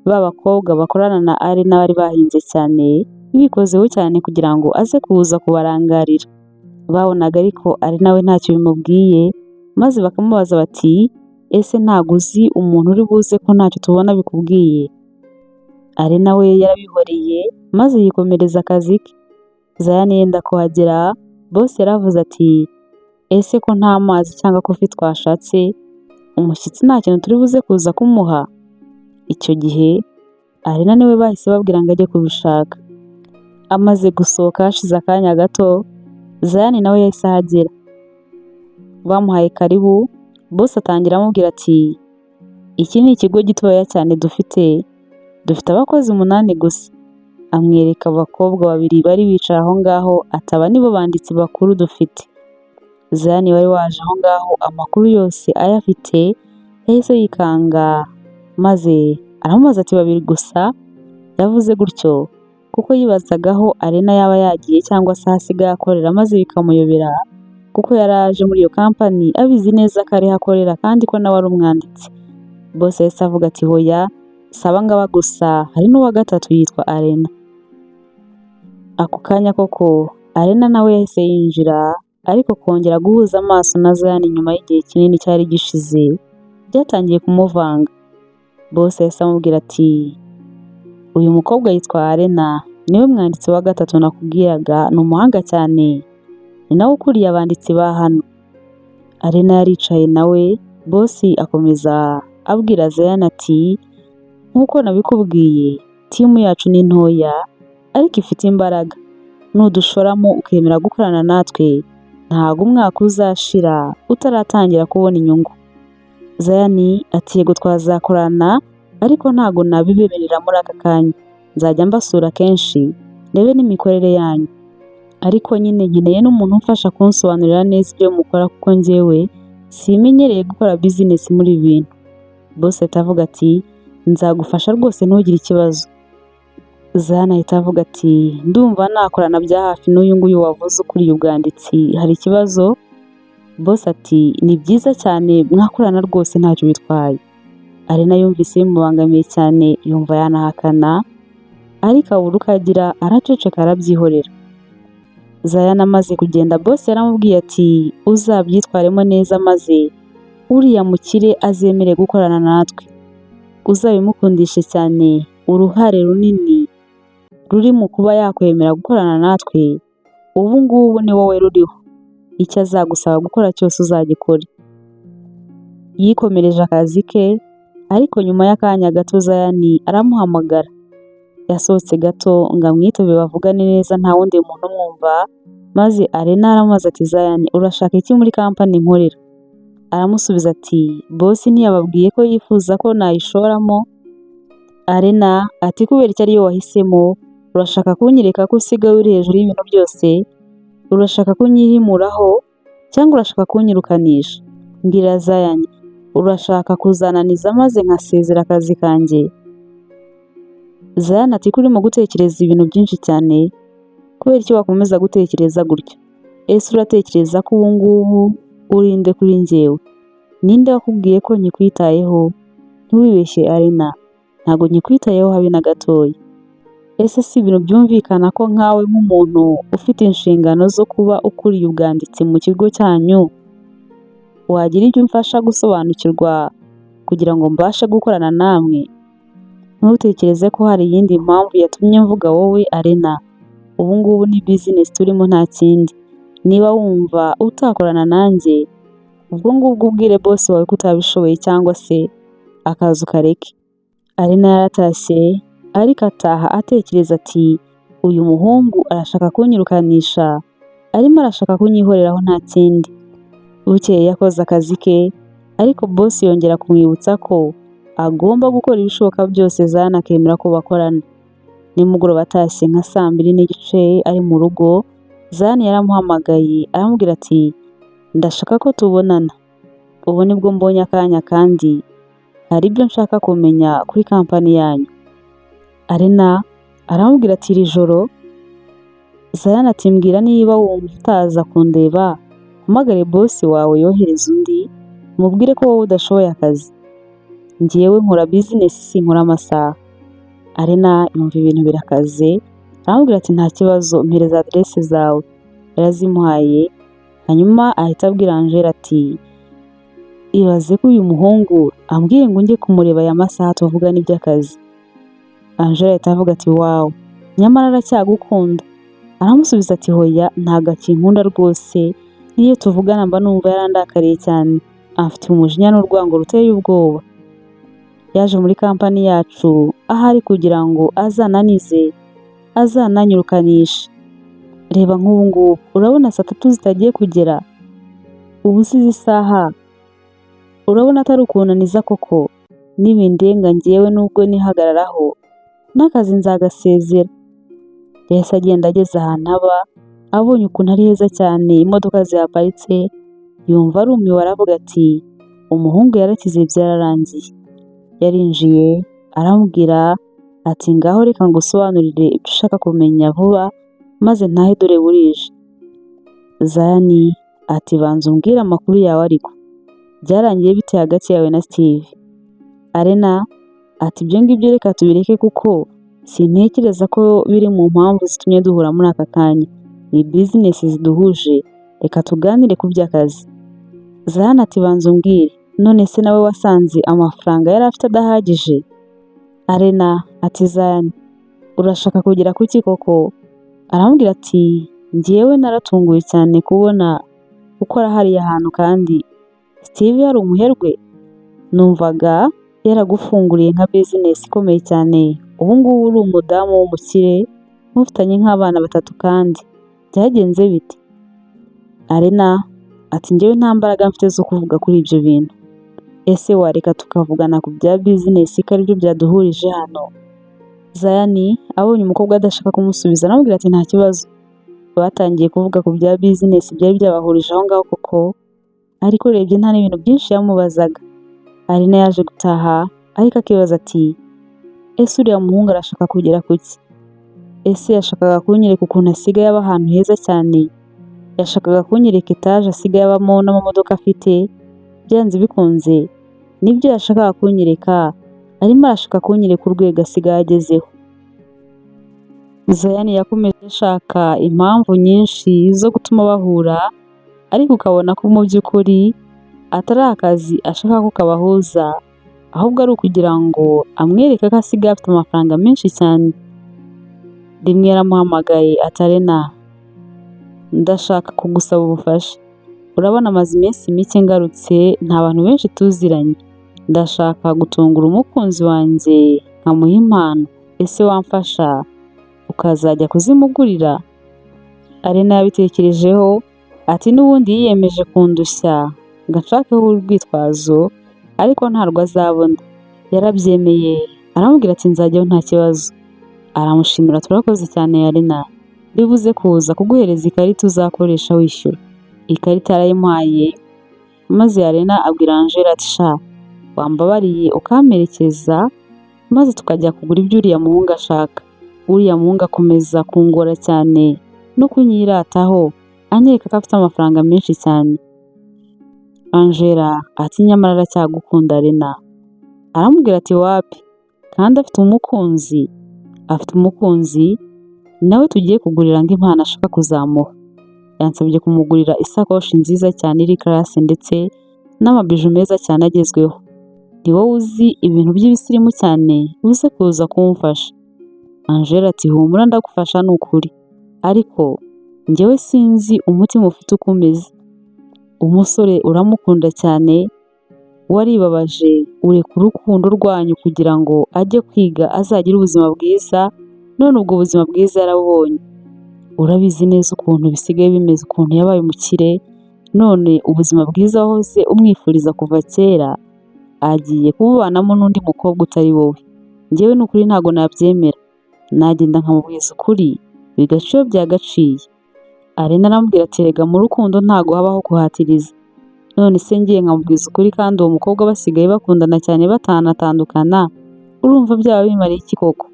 ba bakobwa bakorana na Alena bari bahinze cyane, bikozeho cyane kugira ngo aze kuza kubarangarira. Babonaga ariko Alena we ntacyo bimubwiye, maze bakamubaza bati ese ntago uzi umuntu uri buze ko ntacyo tubona bikubwiye? Alena we yarabihoreye maze yikomereza akazi ke. Zayani yenda kuhagera, boss yaravuze ati ese ko nta mazi cyangwa kofi twashatse, umushyitsi nta kintu turi buze kuza kumuha? Icyo gihe Alena niwe bahise babwira ngo ajye kubishaka. Amaze gusohoka hashize akanya gato, Zayani nawe yahise ahagera. Bamuhaye karibu, boss atangira amubwira ati iki ni ikigo gitoya cyane dufite abakozi 8 gusa. Amwereka abakobwa 2 bari bicaye aho ngaho, ataba nibo banditsi bakuru dufite. Zayani wari waje aho ngaho amakuru yose ayafite, yahise yikanga maze aramubaza ati babiri gusa? Yavuze gutyo kuko yibazaga aho Arena yaba yagiye cyangwa se ahasigaye akorera maze bikamuyobera kuko yari aje muri iyo kampani abizi neza ko ariho akorera kandi ko nawe ari umwanditsi. Boss yahise avuga ati hoya si aba ngaba gusa, hari n'uwa gatatu yitwa Arena. Ako kanya koko Arena nawe yahise yinjira ariko kongera guhuza amaso na Zion nyuma y'igihe kinini cyari gishize byatangiye kumuvanga. Boss yahise amubwira ati uyu mukobwa yitwa Arena, niwe mwanditsi wa gatatu nakubwiraga, ni umuhanga cyane, ni nawe ukuriye abanditsi ba hano. Arena yaricaye nawe, Boss akomeza abwira Zion ati nk'uko nabikubwiye timu yacu ni ntoya ariko ifite imbaraga, nudushoramo ukemera gukorana natwe ntabwo umwaka uzashira utaratangira kubona inyungu. Zion ati yego twazakorana ariko ntago nabibemerera muri aka kanya, nzajya mbasura kenshi ndebe n'imikorere yanyu, ariko nyine nkeneye n'umuntu umfasha kunsobanurira neza ibyo mukora kuko njyewe simenyereye gukora business muri ibi bintu. Boss ahita avuga ati nzagufasha rwose ntugire ikibazo. Zion ahita avuga ati ndumva nakorana bya hafi n'uyu nguyu wavuze ukuriye ubwanditsi, hari ikibazo? Boss ati ni byiza cyane mwakorana rwose ntacyo bitwaye. Arena yumvise bimubangamiye cyane yumva yanahakana ariko abura uko agira araceceka arabyihorera. Zion amaze kugenda Boss yaramubwiye ati uzabyitwaremo neza maze uriya mukire azemere gukorana natwe, uzabimukundishe cyane, uruhare runini ruri mu kuba yakwemera gukorana natwe ubu ngubu ni wowe ruriho, icyo azagusaba gukora cyose uzagikore. Yikomereje akazi ke ariko nyuma y'akanya gato Zion aramuhamagara. Yasohotse gato ngo amwitabe bavugane neza nta wundi muntu umwumva, maze Arena aramubaza ati Zion urashaka iki muri kampani nkorera? Aramusubiza ati Boss ntiyababwiye ko yifuza ko nayishoramo? Arena ati kubera icyo ariyo wahisemo, urashaka kunyereka ko usigaye uri hejuru y'ibintu byose, urashaka kunyihimuraho cyangwa urashaka kunyirukanisha? Mbwira Zion, urashaka kuzananiza maze nkasezera akazi kanjye? Zion ati ko urimo gutekereza ibintu byinshi cyane, kubera icyo wakomeza gutekereza gutyo? Ese uratekereza ko ubu ngubu urinde kuri njyewe? Ninde wakubwiye ko nyikwitayeho? Ntiwibeshye Arena, ntabwo nyikwitayeho habe na gatoya. Ese si ibintu byumvikana ko nkawe nk'umuntu ufite inshingano zo kuba ukuriye ubwanditsi mu kigo cyanyu wagira icyo umfasha gusobanukirwa kugira ngo mbashe gukorana namwe? Ntutekereze ko hari iyindi mpamvu yatumye mvuga wowe Arena. Ubu ngubu ni business turimo nta kindi. Niba wumva utakorana nanjye ubwo ngubwo ubwire Boss wawe ko utabishoboye cyangwa se akazi ukareke. Arena yaratashye ariko ataha atekereza ati uyu muhungu arashaka kunyirukanisha, arimo arashaka kunyihoreraho nta kindi. Bukeye yakoze akazi ke ariko Boss yongera kumwibutsa ko agomba gukora ibishoboka byose Zion akemera ko bakorana. Nimugoroba atashye nka 2:30 ari mu rugo, Zion yaramuhamagaye aramubwira ati ndashaka ko tubonana, ubu nibwo mbonye akanya kandi hari ibyo nshaka kumenya kuri kampani yanyu. Arena aramubwira ati iri joro? Zion ati mbwira niba wumva utaza kundeba uhamagare Boss wawe yohereza undi mubwire ko wowe udashoboye akazi, njyewe nkora business sinkora amasaha. Arena yumva ibintu birakaze aramubwira ati nta kibazo mpereza adresse zawe. Yarazimuhaye hanyuma ahita abwira Angela ati ibaze ko uyu muhungu ambwiye ngo njye kumureba aya masaha tuvugana iby'akazi. Angela ahita avuga ati wow, nyamara aracyagukunda? Aramusubiza ati hoya ntago akinkunda rwose, niyo tuvugana mba numva yarandakariye cyane, afite umujinya n'urwango ruteye ubwoba. Yaje muri kampani yacu ahari kugira ngo azananize, azananyirukanishe. Reba nk'ubu ngubu urabona saa 3 zitagiye kugera, ubu size isaha, urabona atari ukunaniza koko? Nibindenga njyewe nubwo nihagararaho n'akazi nzagasezera. Yahise agenda ageze ahantu aba, abonye ukuntu ari heza cyane, imodoka zihaparitse, yumva arumiwe aravuga ati umuhungu yarakize byararangiye. Yarinjiye aramubwira ati ngaho reka ngusobanurire ibyo ushaka kumenya vuba maze ntahe dore burije. Zayani ati banza umbwire amakuru yawe ariko byarangiye bite hagati yawe na Steve? Alena ati ibyo ngibyo reka tubireke kuko sintekereza ko biri mu mpamvu zitumye duhura muri aka kanya. Ni business ziduhuje, reka tuganire ku by'akazi. Zayani ati banza umbwire, none se nawe wasanze amafaranga yari afite adahagije? Alena ati Zayani urashaka kugera kuki koko? Aramubwira ati njyewe naratunguwe cyane kubona ukora hariya hantu kandi Steve yari umuherwe. Numvaga yaragufunguriye nka business ikomeye cyane, ubu ngubu uri umudamu w'umukire mufitanye nk'abana 3 kandi byagenze bite? Alena ati njyewe nta mbaraga mfite zo kuvuga kuri ibyo bintu. Ese wareka tukavugana ku bya business ko aribyo byaduhurije hano? Zayani abonye umukobwa adashaka kumusubiza aramubwira ati nta kibazo. Batangiye kuvuga ku bya business byari byabahurije aho ngaho koko, ariko urebye nta n'ibintu byinshi yamubazaga. Alena yaje gutaha ariko akibaza ati ese uriya muhungu arashaka kugera kuki? Ese yashakaga kunyereka ukuntu asigaye aba ahantu heza cyane? Yashakaga kunyereka etaje asigaye abamo n'amamodoka afite? Byanze bikunze nibyo yashakaga kunyereka, arimo arashaka kunyereka urwego asigaye agezeho. Zayani yakomeje ashaka impamvu nyinshi zo gutuma bahura, ariko ukabona ko mu by'ukuri atari akazi ashaka ko kabahuza, ahubwo ari ukugira ngo amwereke ko asigaye afite amafaranga menshi cyane. Rimwe yaramuhamagaye ati Alena ndashaka kugusaba ubufasha. Urabona amaze iminsi mike ngarutse, nta bantu benshi tuziranye. Ndashaka gutungura umukunzi wanjye nkamuha impano. Ese wamfasha ukazajya kuzimugurira? Alena yabitekerejeho ati n'ubundi yiyemeje kundushya ngo anshakeho urwitwazo, ariko ntarwo azabona. Yarabyemeye aramubwira ati nzajyaho nta kibazo. Aramushimira turakoze cyane Alena, bivuze kuza kuguhereza ikarita uzakoresha wishyura. Ikarita yarayimuhaye maze Alena abwira Angela ati sha wambabariye ukamperekeza maze tukajya kugura ibyo uriya muhungu ashaka. Uriya muhungu akomeza kungora cyane no kunyirataho anyereka ko afite amafaranga menshi cyane. Angela ati nyamara aracyagukunda Alena. Aramubwira ati wapi, kandi afite umukunzi nawe tugiye kugurira ngo impano ashaka kuzamuha. Yansabye kumugurira isakoshi nziza cyane iri classe ndetse n'amabiju meza cyane agezweho. Ni wowe uzi ibintu by'ibisirimu cyane, uze kuza kumfasha. Angela ati humura ndagufasha ni ukuri, ariko njyewe sinzi umutima ufite uko umeze. Umusore uramukunda cyane, waribabaje ureka urukundo rwanyu kugira ngo ajye kwiga azagire ubuzima bwiza, none ubwo buzima bwiza yarabubonye. Urabizi neza ukuntu bisigaye bimeze, ukuntu yabaye umukire, none ubuzima bwiza wahoze umwifuriza kuva kera agiye kububanamo n'undi mukobwa utari wowe. Njyewe ni ukuri ntago nabyemera. Nagenda nkamubwiza ukuri bigaciyo byagaciye. Alena aramubwira ati rega mu rukundo ntago habaho kuhatiriza. None se ngiye nkamubwiza ukuri kandi uwo mukobwa basigaye bakundana cyane batanatandukana, urumva byaba bimariye iki koko?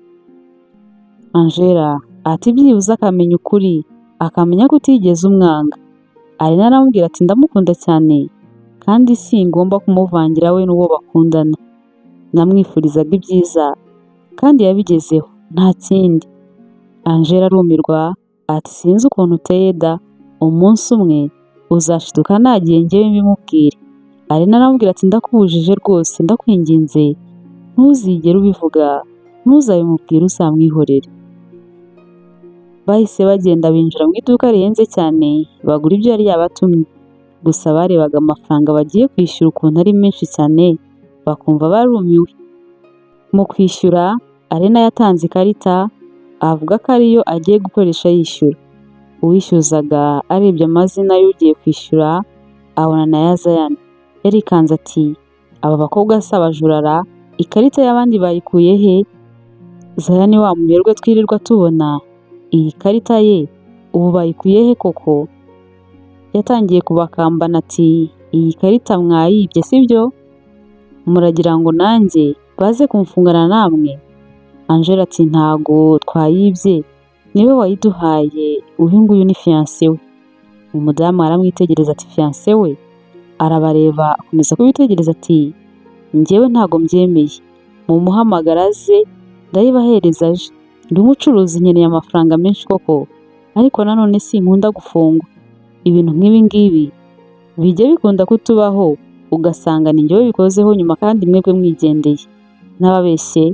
Angela ati byibuze akamenya ukuri, akamenya ko utigeze umwanga. Alena aramubwira ati ndamukunda cyane kandi singomba kumuvangira we n'uwo bakundana. Namwifurizaga ibyiza kandi yabigezeho nta kindi. Angela arumirwa ati sinzi ukuntu uteye da, umunsi umwe uzashiduka nagiye njyewe mbimubwire. Alena aramubwira ati ndakubujije rwose, ndakwinginze ntuzigere ubivuga, ntuzabimubwire, uzamwihorere. Bahise bagenda binjira mu iduka rihenze cyane bagura ibyo yari yabatumye. Gusa barebaga amafaranga bagiye kwishyura ukuntu ari menshi cyane, bakumva barumiwe. Mu kwishyura Alena yatanze ikarita avuga ko ariyo agiye gukoresha yishyura. Uwishyuzaga arebye amazina y'ugiye kwishyura abona na ya Zayani. Yarikanze ati aba bakobwa si abajurara, ikarita y'abandi bayikuye he? Zayani wa muherwe twirirwa tubona, iyi karita ye ubu bayikuye he koko? Yatangiye kubakambana ati iyi karita mwayibye sibyo? Muragira ngo nanjye baze kumfungana namwe? Angela ati ntago twayibye, niwe wayiduhaye, uyu nguyu ni fiancé we. Umudamu aramwitegereza ati fiancé we? Arabareba akomeza kubitegereza ati njyewe ntago mbyemeye, mumuhamagara aze ndayibahereza aje, ndi umucuruzi nkeneye amafaranga menshi koko, ariko nanone sinkunda gufungwa. Ibintu nk'ibi ngibi bijya bikunda kutubaho, ugasanga ni njyewe bikozeho nyuma kandi mwebwe mwigendeye. N'ababeshye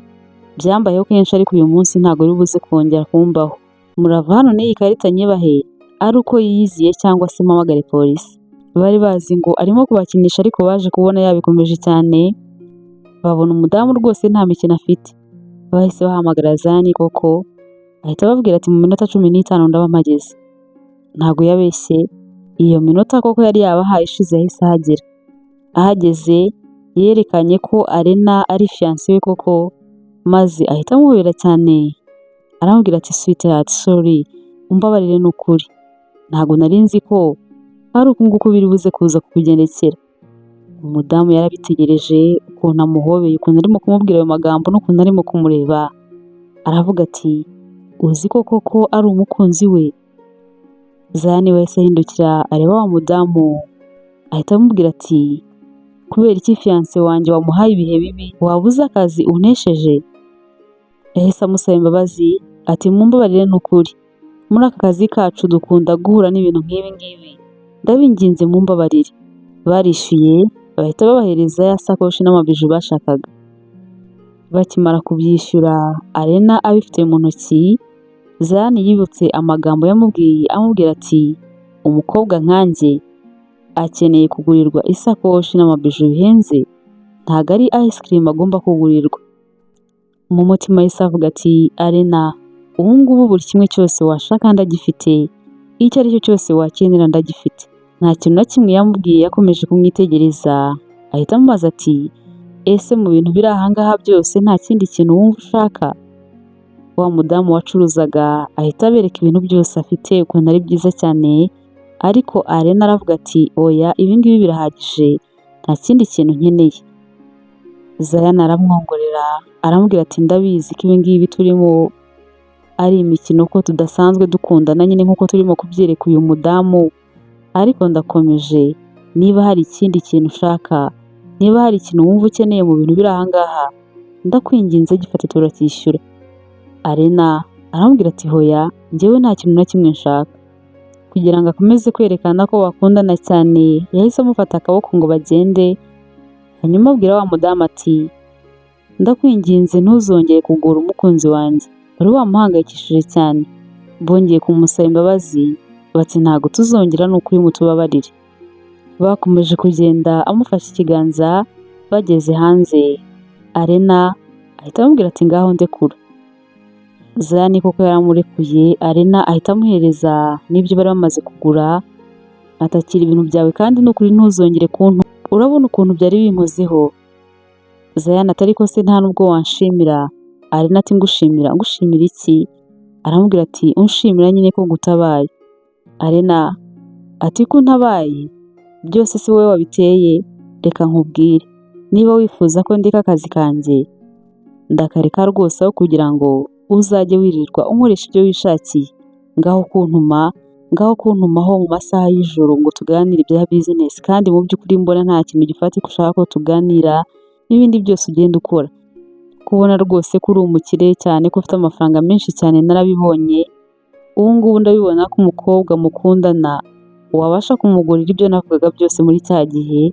byambayeho kenshi, ariko uyu munsi ntago uri buze kongera kumbaho. Murava hano n'iyi karita nyibahe ari uko yiyiziye cyangwa se mpamagare polisi. Bari bazi ngo arimo kubakinisha, ariko baje kubona yabikomeje cyane, babona umudamu rwose nta mikino afite. Bahise bahamagara Zani koko, ahita ababwira ati mu minota 15 ndaba mpageze. Ntago yabeshye, iyo minota koko yari yabahaye ishize yahise ahagera. Ahageze yerekanye ko Alena ari fiancé we koko, maze ahita amuhobera cyane, aramubwira ati sweetheart sorry, umbabarire n'ukuri, ntago nari nzi ko ari uku nguku biri buze kuza kukugendekera. Umudamu yarabitegereje ukuntu amuhobeye, ukuntu arimo kumubwira ayo magambo n'ukuntu arimo kumureba, aravuga ati uzi koko ko ari umukunzi we? Zani wese ahindukira areba wa mudamu, ahita amubwira ati kubera iki fiancé wanjye wamuhaye ibihe bibi, wabuze akazi unesheje? Yahise amusaba imbabazi ati mumbabarire n'ukuri, muri aka kazi kacu dukunda guhura n'ibintu nk'ibi ngibi, ndabinginze mumbabarire. Barishyuye bahita babahereza ya sakoshi n'amabiju bashakaga. Bakimara kubyishyura Alena abifite mu ntoki, Zani yibutse amagambo yamubwiye amubwira ati umukobwa nkanjye akeneye kugurirwa isakoshi n'amabiju bihenze, ntago ari ice cream agomba kugurirwa. Mu mutima yahise avuga ati Alena, ubu ngubu buri kimwe cyose washaka ndagifite, icyo ari cyo cyose wakenera ndagifite. Nta kintu na kimwe yamubwiye, yakomeje kumwitegereza, ahita amubaza ati ese mu bintu biri aha ngaha byose nta kindi kintu wumva ushaka? Wa mudamu wacuruzaga ahita abereka ibintu byose afite ukuntu ari byiza cyane, ariko Alena aravuga ati oya, ibi ngibi birahagije, nta kindi kintu nkeneye. Zayana aramwongorera aramubwira ati ndabizi ko ibi ngibi turimo ari imikino, ko tudasanzwe dukundana nyine nk'uko turimo kubyereka uyu mudamu, ariko ndakomeje, niba hari ikindi kintu ushaka, niba hari ikintu wumva ukeneye mu bintu biri aha ngaha, ndakwinginze gifate turacyishyura. Alena aramubwira ati hoya, njyewe nta kintu na kimwe nshaka. Kugira ngo akomeze kwerekana ko bakundana cyane, yahise amufata akaboko ngo bagende, hanyuma abwira wa mudamu ati ndakwinginze ntuzongere kugora umukunzi wanjye, wari wamuhangayikishije cyane. Bongeye kumusaba imbabazi bati ntago tuzongera, ni ukuri mutubabarire. Bakomeje kugenda amufashe ikiganza, bageze hanze Alena ahita amubwira ati ngaho ndekura. Zani koko yaramurekuye, Alena ahita amuhereza n'ibyo bari bamaze kugura, atakira ibintu byawe kandi n'ukuri ntuzongere kuntu, urabona ukuntu byari binkozeho. Zayana ati ariko se nta nubwo wanshimira? Alena ati ngushimira? Ngushimira iki? Aramubwira ati unshimira nyine ko gutabaye. Alena ati ko ntabaye byose si wowe wabiteye, reka nkubwire, niba wifuza ko ndeka akazi kanjye ndakareka rwose, aho kugira ngo uzajye wirirwa unkoresha ibyo wishakiye, ngaho kuntumaho mu masaha y'ijoro ngo tuganire ibya business, kandi mu by'ukuri mbona nta kintu gifatika ushaka ko tuganira, n'ibindi byose ugenda ukora. Kubona rwose ko uri umukire cyane, ko ufite amafaranga menshi cyane narabibonye, ubu ngubu ndabibona ko umukobwa mukundana wabasha kumugurira ibyo navugaga byose muri cya gihe,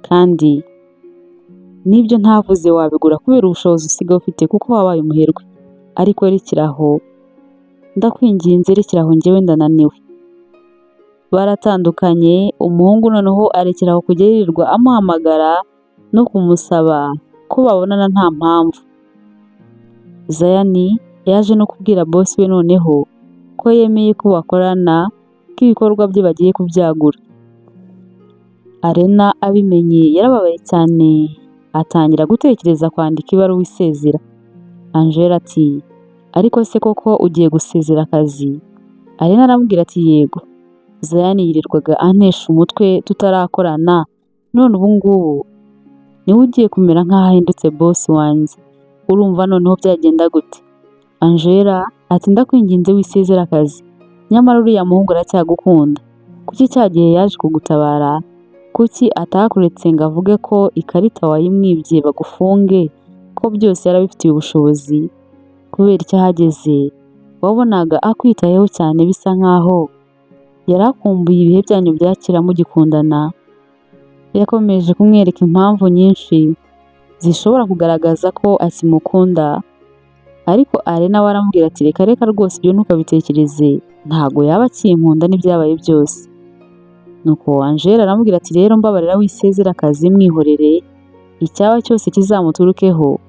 kandi n'ibyo ntavuze wabigura kubera ubushobozi usigaye ufite kuko wabaye umuherwe. Ariko rekeraho, ndakwinginze rekeraho, njyewe ndananiwe. Baratandukanye, umuhungu noneho arekeraho kujya yirirwa amuhamagara no kumusaba ko babonana nta mpamvu. Zayani yaje no kubwira boss we noneho ko yemeye ko bakorana, ko ibikorwa bye bagiye kubyagura. Alena abimenye yarababaye cyane, atangira gutekereza kwandika ibaruwa isezera. Angela ati ariko se koko ugiye gusezera akazi? Alena aramubwira ati yego. Zayani yirirwaga antesha umutwe tutarakorana, none ubu ngubu niwe ugiye kumera nk'aho ahindutse boss wanjye, urumva noneho byagenda gute? Angela ati ndakwinginze wisezere akazi, nyamara uriya muhungu aracyagukunda, kuki cya gihe yaje kugutabara, kuki atakuretse ngo avuge ko ikarita wayimwibye bagufunge, ko byose yarabifitiye ubushobozi, kubera icyo ahageze wabonaga akwitayeho cyane bisa nkaho yari akumbuye ibihe byanyu bya kera mugikundana. Yakomeje kumwereka impamvu nyinshi zishobora kugaragaza ko akimukunda, ariko Alena we aramubwira ati reka reka rwose ibyo ntukabitekereze, ntago yaba akinkunda n'ibyabaye byose. Nuko Angela aramubwira ati rero mbabarira wisezera akazi mwihorere, icyaba cyose kizamuturukeho,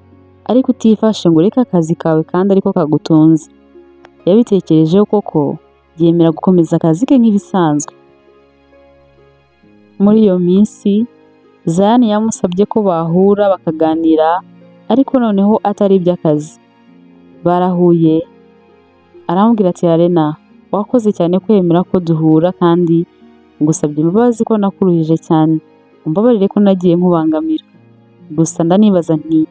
ariko utifashe ngo ureke akazi kawe kandi ariko kagutunze. Yabitekerejeho koko yemera gukomeza akazi ke nk'ibisanzwe. Muri iyo minsi Zayani yamusabye ko bahura bakaganira, ariko noneho atari iby'akazi. Barahuye, aramubwira ati Alena wakoze cyane kwemera ko duhura kandi ngusabye imbabazi ko nakuruhije cyane, umbabarire ko nagiye nkubangamira, gusa ndanibaza nti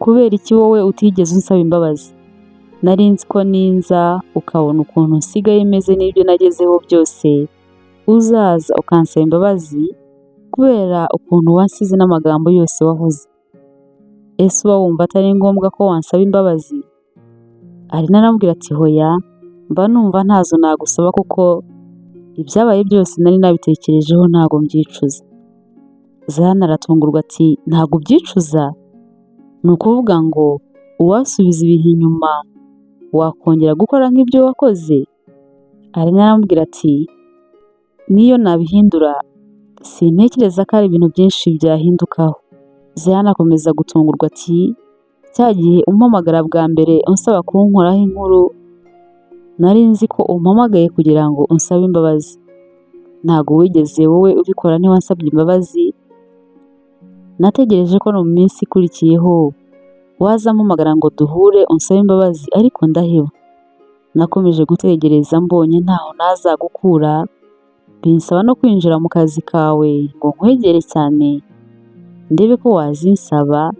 kubera iki wowe utigeze unsaba imbabazi? Nari nzi ko ninza ukabona ukuntu nsigaye meze n'ibyo nagezeho byose uzaza ukansaba imbabazi kubera ukuntu wansize n'amagambo yose wavuze. Ese uba wumva atari ngombwa ko wansaba imbabazi? Alena aramubwira ati hoya, mba numva ntazo nagusaba kuko ibyabaye byose nari nabitekerejeho ntago mbyicuza. Zayani aratungurwa ati ntago ubyicuza? Ni ukuvuga ngo uwasubiza ibihe inyuma wakongera gukora nk'ibyo wakoze? Alena aramubwira ati niyo nabihindura sintekereza ko ari ibintu byinshi byahindukaho. Zayani akomeza gutungurwa ati cya gihe umpamagara bwa mbere unsaba kunkoraho inkuru, nari nzi ko umpamagaye kugira ngo unsabe imbabazi, ntago wigeze wowe ubikora ntiwansabye imbabazi. Nategereje ko no mu minsi ikurikiyeho wazampamagara ngo duhure unsabe imbabazi, ariko ndaheba. Nakomeje gutegereza mbonye ntaho nazagukura, binsaba no kwinjira mu kazi kawe ngo nkwegere cyane ndebe ko wazinsaba,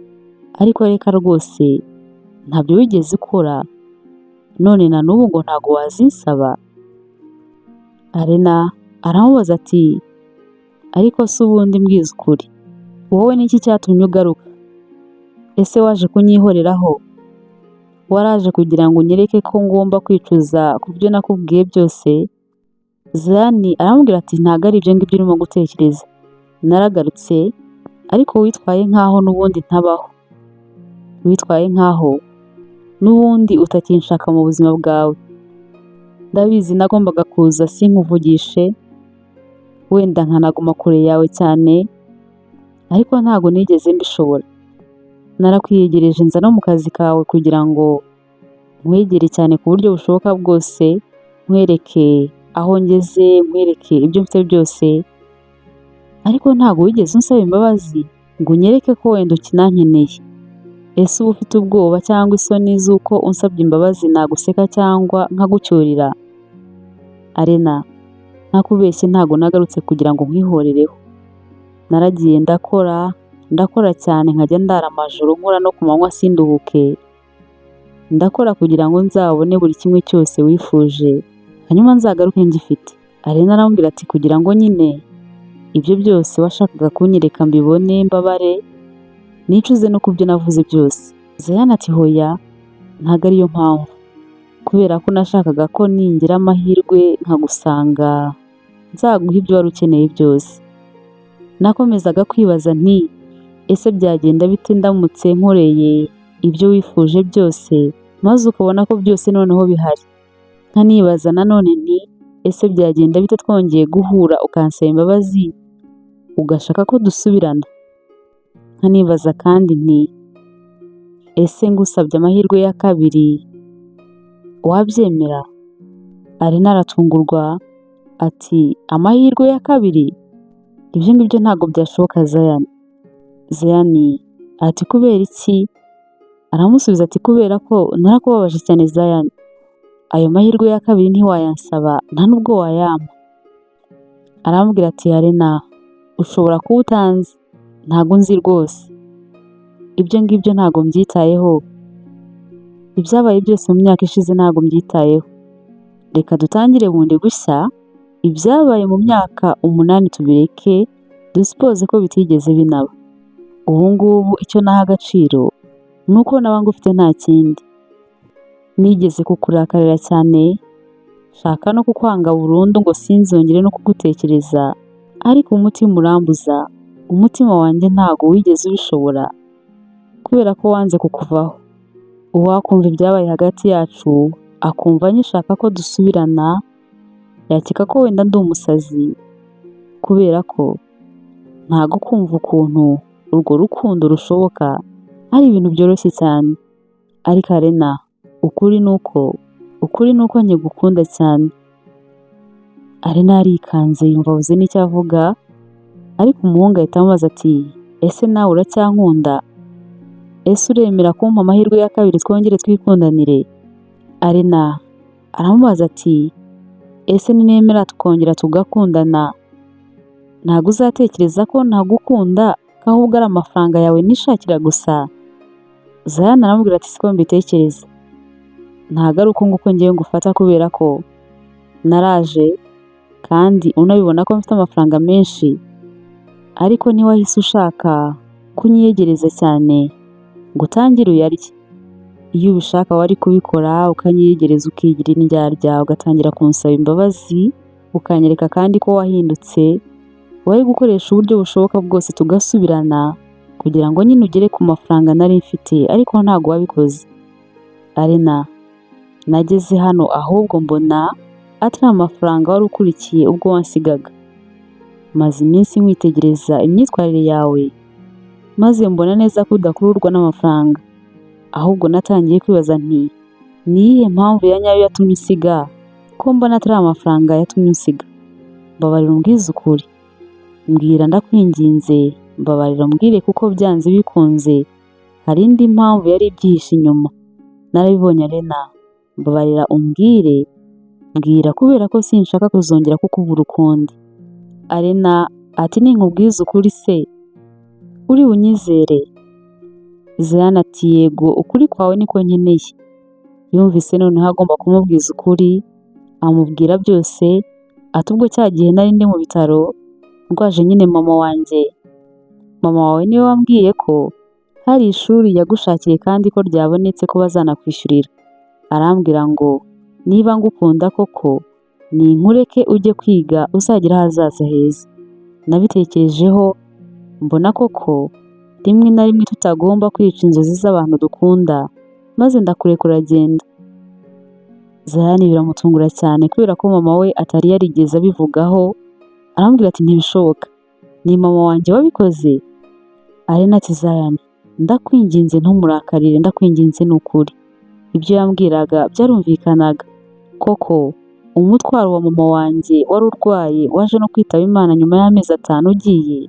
ariko reka rwose ntabyo wigeze ukora, none na n'ubu ngo ntago wazinsaba. Alena aramubaza ati ariko se ubundi mbwiza ukuri, wowe niki cyatumye ugaruka? Ese waje kunyihoreraho? Waraje kugira ngo unyereke ko ngomba kwicuza ku byo nakubwiye byose? Zayani aramubwira ati ntago ari ibyo ngibyo urimo gutekereza, naragarutse ariko witwaye nkaho n'ubundi ntabaho, witwaye nkaho n'ubundi utakinshaka mu buzima bwawe. Ndabizi nagombaga kuza sinkuvugishe, wenda nkanaguma kure yawe cyane, ariko ntago nigeze mbishobora. Narakwiyegereje nza no mu kazi kawe kugira ngo nkwegere cyane ku buryo bushoboka bwose, nkwereke aho ngeze, nkwereke ibyo mfite byose, ariko ntago wigeze unsaba imbabazi ngo unyereke ko wenda ukinankeneye. Ese uba ufite ubwoba cyangwa isoni z'uko unsabye imbabazi naguseka cyangwa nkagucyurira? Alena ntakubeshye ntago nagarutse kugira ngo nkwihorereho, naragiye ndakora cyane, nkajya ndara amajoro nkora no ku manywa sinduhuke, ndakora kugira ngo nzabone buri kimwe cyose wifuje, hanyuma nzagaruke ngifite. Alena aramubwira ati kugira ngo nyine ibyo byose washakaga kunyereka mbibone mbabare, nicuze no kubyo navuze byose. Zayani ati hoya, ntago ariyo mpamvu, kubera ko nashakaga ko ningira amahirwe nkagusanga nzaguha ibyo wari ukeneye byose. Nakomezaga kwibaza nti ese byagenda bite ndamutse nkoreye ibyo wifuje byose maze ukabona ko byose noneho bihari? Nkanibaza nanone nti ese byagenda bite twongeye guhura ukansaba imbabazi ugashaka ko dusubirana? Nkanibaza kandi nti ese ngusabye amahirwe ya kabiri wabyemera? Alena aratungurwa ati amahirwe ya kabiri? Ibyo ngibyo ntabwo byashoboka Zayani. Zayani ati kubera iki? Aramusubiza ati kubera ko narakubabaje cyane Zayani, ayo mahirwe ya kabiri ntiwayansaba nta nubwo wayampa. aramubwira ati Arena, ushobora kuba utanzi, ntago nzi rwose, ibyo ngibyo ntago mbyitayeho, ibyabaye byose mu myaka ishize ntago mbyitayeho, reka dutangire bundi bushya, ibyabaye mu myaka 8 tubireke, dusipoze ko bitigeze binaba. Ubu ngubu icyo naha agaciro ni uko naba ngufite nta kindi, nigeze kukurakarira cyane, shaka no kukwanga burundu ngo sinzongere no kugutekereza, ariko umutima urambuza, umutima wanjye ntago wigeze ubishobora, kubera ko wanze kukuvaho. Uwakumva ibyabaye hagati yacu, akumva nyishaka ko dusubirana, yakeka ko wenda ndi umusazi, kubera ko ntago kumva ukuntu urwo rukundo rushoboka ari ibintu byoroshye cyane. Ariko Arena, ukuri nuko nkigukunda cyane. Arena arikanze yumva abuze n'icyo avuga, ariko umuhungu ahita amubaza ati ese nawe uracyankunda? Ese uremera kumpa amahirwe ya kabiri twongere twikundanire? Arena aramubaza ati ese ninemera tukongera tugakundana, ntago uzatekereza ko ntagukunda ko ahubwo ari amafaranga yawe nishakira gusa? Zayana aramubwira ati siko mbitekereza, ntago ari uko nguko ngewe ngufata kubera ko naraje kandi unabibona ko mfite amafaranga menshi, ariko ntiwahise ushaka kunyiyegereza cyane ngo utangire uyarye. Iyo ubishaka wari kubikora ukanyiyegereza ukigira indyarya, ugatangira kunsaba imbabazi, ukanyereka kandi ko wahindutse, wari gukoresha uburyo bushoboka bwose tugasubirana kugira ngo nyine ugere ku mafaranga nari mfite, ariko ntago wabikoze. Arena, nageze hano ahubwo mbona atari amafaranga wari ukurikiye ubwo wansigaga. Maze iminsi nkwitegereza imyitwarire yawe, maze mbona neza ko udakururwa n'amafaranga, ahubwo natangiye kwibaza nti ni iyihe mpamvu ya nyayo yatumye usiga, ko mbona atari amafaranga yatumye usiga? Mbabarira umbwize ukuri, mbwira ndakwinginze, mbabarira umbwire kuko byanze bikunze hari indi mpamvu yari ibyihishe inyuma. Narabibonye Arena, mbabarira umbwire, mbwira kubera ko sinshaka kuzongera kukubura ukundi. Arena ati ninkubwize ukuri se uri bunyizere? Zayana ati yego, ukuri kwawe niko nkeneye. Yumvise noneho agomba kumubwiza ukuri, amubwira byose, ati ubwo cya gihe nari ndi mu bitaro ndwaje nyine mama wanjye, mama wawe niwe wambwiye ko hari ishuri yagushakiye kandi ko ryabonetse ko bazanakwishyurira. Arambwira ngo niba ngukunda koko ninkureke ujye kwiga uzagira ahazaza heza. Nabitekerejeho mbona koko rimwe na rimwe tutagomba kwica inzozi z'abantu dukunda, maze ndakurekura agenda. Zayani biramutungura cyane kubera ko mama we atari yarigeze abivugaho, arambwira ati ntibishoboka, ni mama wanjye wabikoze? Arena ati Zayani, ndakwinginze ntumurakarire, ndakwinginze ni ukuri. Ibyo yambwiraga byarumvikanaga, koko umutwaro wa mama wanjye wari urwaye waje no kwitaba Imana nyuma y'amezi 5 ugiye,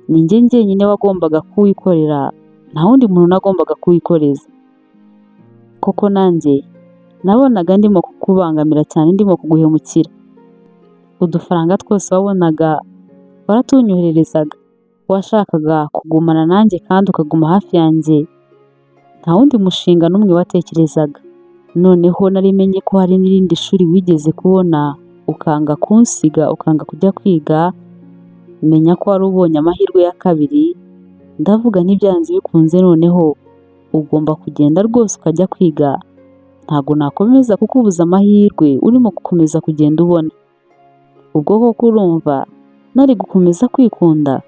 ni njye njyenyine wagombaga kuwikorera, nta wundi muntu nagombaga kuwikoreza. Koko nanjye nabonaga ndimo kukubangamira cyane, ndimo kuguhemukira. Udufaranga twose wabonaga waratunyohererezaga, washakaga kugumana nanjye kandi ukaguma hafi yanjye, nta wundi mushinga n'umwe watekerezaga. Noneho narimenye ko hari n'irindi shuri wigeze kubona, ukanga kunsiga, ukanga kujya kwiga, menya ko wari ubonye amahirwe ya kabiri. Ndavuga ntibyanze bikunze noneho ugomba kugenda rwose ukajya kwiga, ntago nakomeza kukubuza amahirwe urimo gukomeza kugenda ubona. Ubwo koko urumva nari gukomeza kwikunda?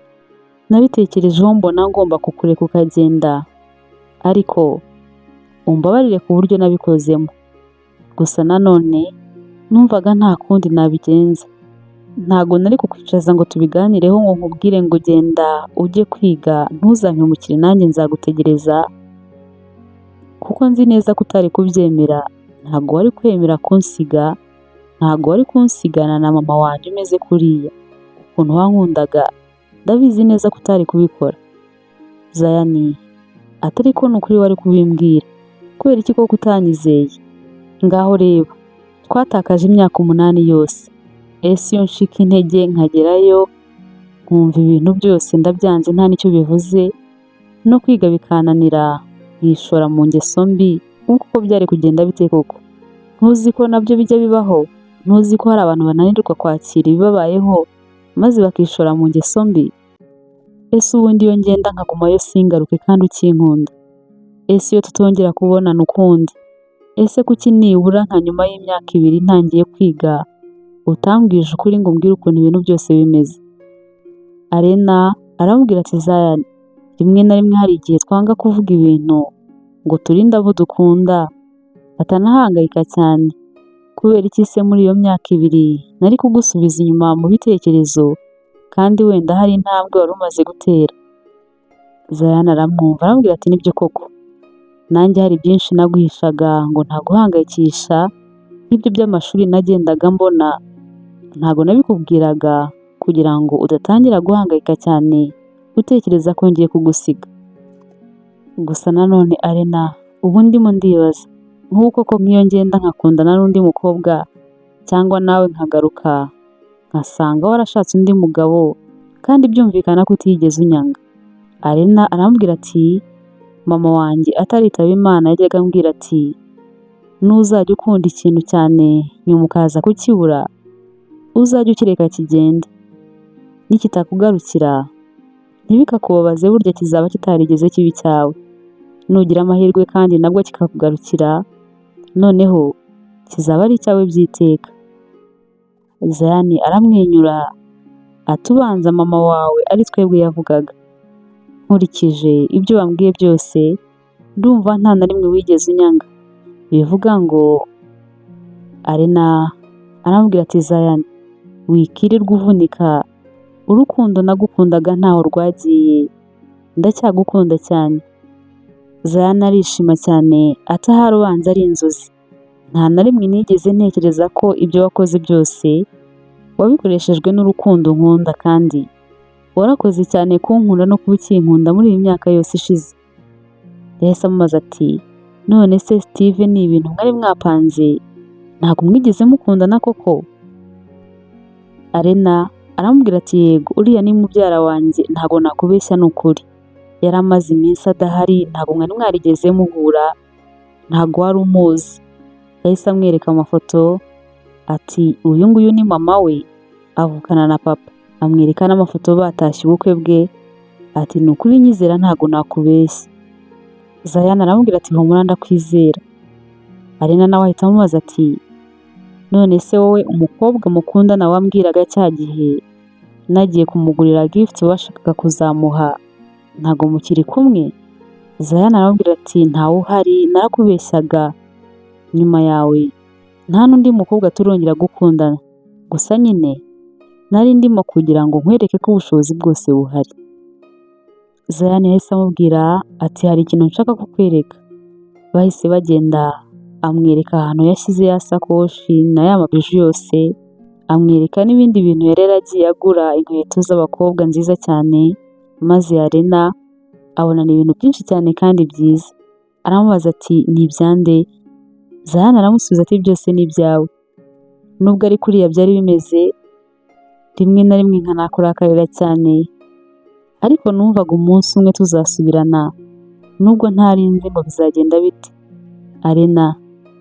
Nabitekerejeho mbona ngomba kukureka ukagenda, ariko umbabarire ku buryo nabikozemo. Gusa nanone numvaga nta kundi nabigenza, ntago nari kukwicaza ngo tubiganireho ngo nkubwire ngo genda ujye kwiga ntuzampemukire, nanjye nzagutegereza, kuko nzi neza ko utari kubyemera. Ntago wari kwemera kunsiga, ntago wari kunsigana na mama wanjye umeze kuriya. Ukuntu wankundaga ndabizi neza ko utari kubikora. Zayani atari ko nukuri wari kubimbwira, kubera iki koko utanyizeye? Ngaho reba, twatakaje imyaka 8 yose, ese iyo nshika intege nkagerayo nkumva ibintu byose ndabyanze nta n'icyo bivuze, no kwiga bikananira nkishora mu ngeso mbi, uko byari kugenda bite koko? Ntuzi ko nabyo bijya bibaho? Ntuzi ko hari abantu bananirwa kwakira ibibabayeho maze bakishora mu ngeso mbi? Ese ubundi iyo ngenda nkagumayo singaruke kandi ukinkunda? Ese iyo tutongera kubonana ukundi? Ese kuki nibura nka nyuma y'imyaka 2 ntangiye kwiga utambwije ukuri ngo umbwire ukuntu ibintu byose bimeze? Arena aramubwira ati Zion, rimwe na rimwe hari igihe twanga kuvuga ibintu ngo turinde abo dukunda batanahangayika cyane. Kubera iki se muri iyo myaka 2 nari kugusubiza inyuma mu bitekerezo kandi wenda hari intambwe wari umaze gutera? Zion aramwumva aramubwira ati nibyo koko, nanjye hari byinshi naguhishaga ngo ntaguhangayikisha, nk'ibyo by'amashuri nagendaga mbona ntabwo nabikubwiraga kugira ngo udatangira guhangayika cyane utekereza ko ngiye kugusiga. Gusa nanone Arena, ubu ndimo ndibaza nk'uko ko nk'iyo ngenda nkakundana n'undi mukobwa cyangwa nawe nkagaruka nkasanga warashatse undi mugabo kandi byumvikana ko utigeze unyanga. Arena aramubwira ati mama wanjye ataritaba Imana yajyaga ambwira ati nuzajya ukunda ikintu cyane nyuma ukaza kukibura uzajya ukireka kigende, nikitakugarukira ntibikakubabaze, burya kizaba kitarigeze kiba icyawe. Nugira amahirwe kandi nabwo kikakugarukira noneho kizaba ari icyawe by'iteka. Zion aramwenyura ati ubanza mama wawe ari twebwe yavugaga. Nkurikije ibyo wambwiye byose ndumva nta na rimwe wigeze unyanga. Bivuga ngo Arena aramubwira ati Zion, wikirirwa uvunika, urukundo nagukundaga ntaho rwagiye, ndacyagukunda cyane. Zion arishima cyane ati ahari ubanza ari inzozi, nta na rimwe nigeze ntekereza ko ibyo wakoze byose wabikoreshejwe n'urukundo nkunda, kandi warakoze cyane kunkunda no kuba ukinkunda muri iyi myaka yose ishize. Yahise amubaza ati none se Steve, ni ibintu mwari mwapanze ntabwo mwigeze mukundana koko? Arena aramubwira ati yego, uriya ni mubyara wanjye, ntabwo nakubeshya ni ukuri. Yari amaze iminsi adahari, ntabwo mwari mwarigeze muhura, ntabwo wari umuzi. Yahise amwereka amafoto ati uyu nguyu ni mama we, avukana na papa. Amwereka n'amafoto batashye ubukwe bwe ati ni ukuri nyizera ntabwo nakubeshya. Zion aramubwira ati humura ndakwizera. Arena nawe ahita amubaza ati none se wowe umukobwa mukundana wambwiraga cya gihe nagiye kumugurira gift washakaga kuzamuha ntabwo mukiri kumwe? Zion aramubwira ati ntawe uhari, narakubeshyaga, nyuma yawe nta n'undi mukobwa turongera gukundana, gusa nyine nari ndimo kugira ngo nkwereke ko ubushobozi bwose buhari. Zion yahise amubwira ati hari ikintu nshaka kukwereka. Bahise bagenda, amwereka ahantu yashyize ya sakoshi na ya mabiju yose, amwereka n'ibindi bintu yari yaragiye agura, inkweto z'abakobwa nziza cyane, maze Arena abona ni ibintu byinshi cyane kandi byiza. Aramubaza ati ni ibyande? Zion aramusubiza ati byose ni ibyawe. Nubwo ari kuriya byari bimeze, rimwe na rimwe nkanakurakarira cyane, ariko numvaga umunsi umwe tuzasubirana, nubwo ntari nzi ngo bizagenda bite. Arena,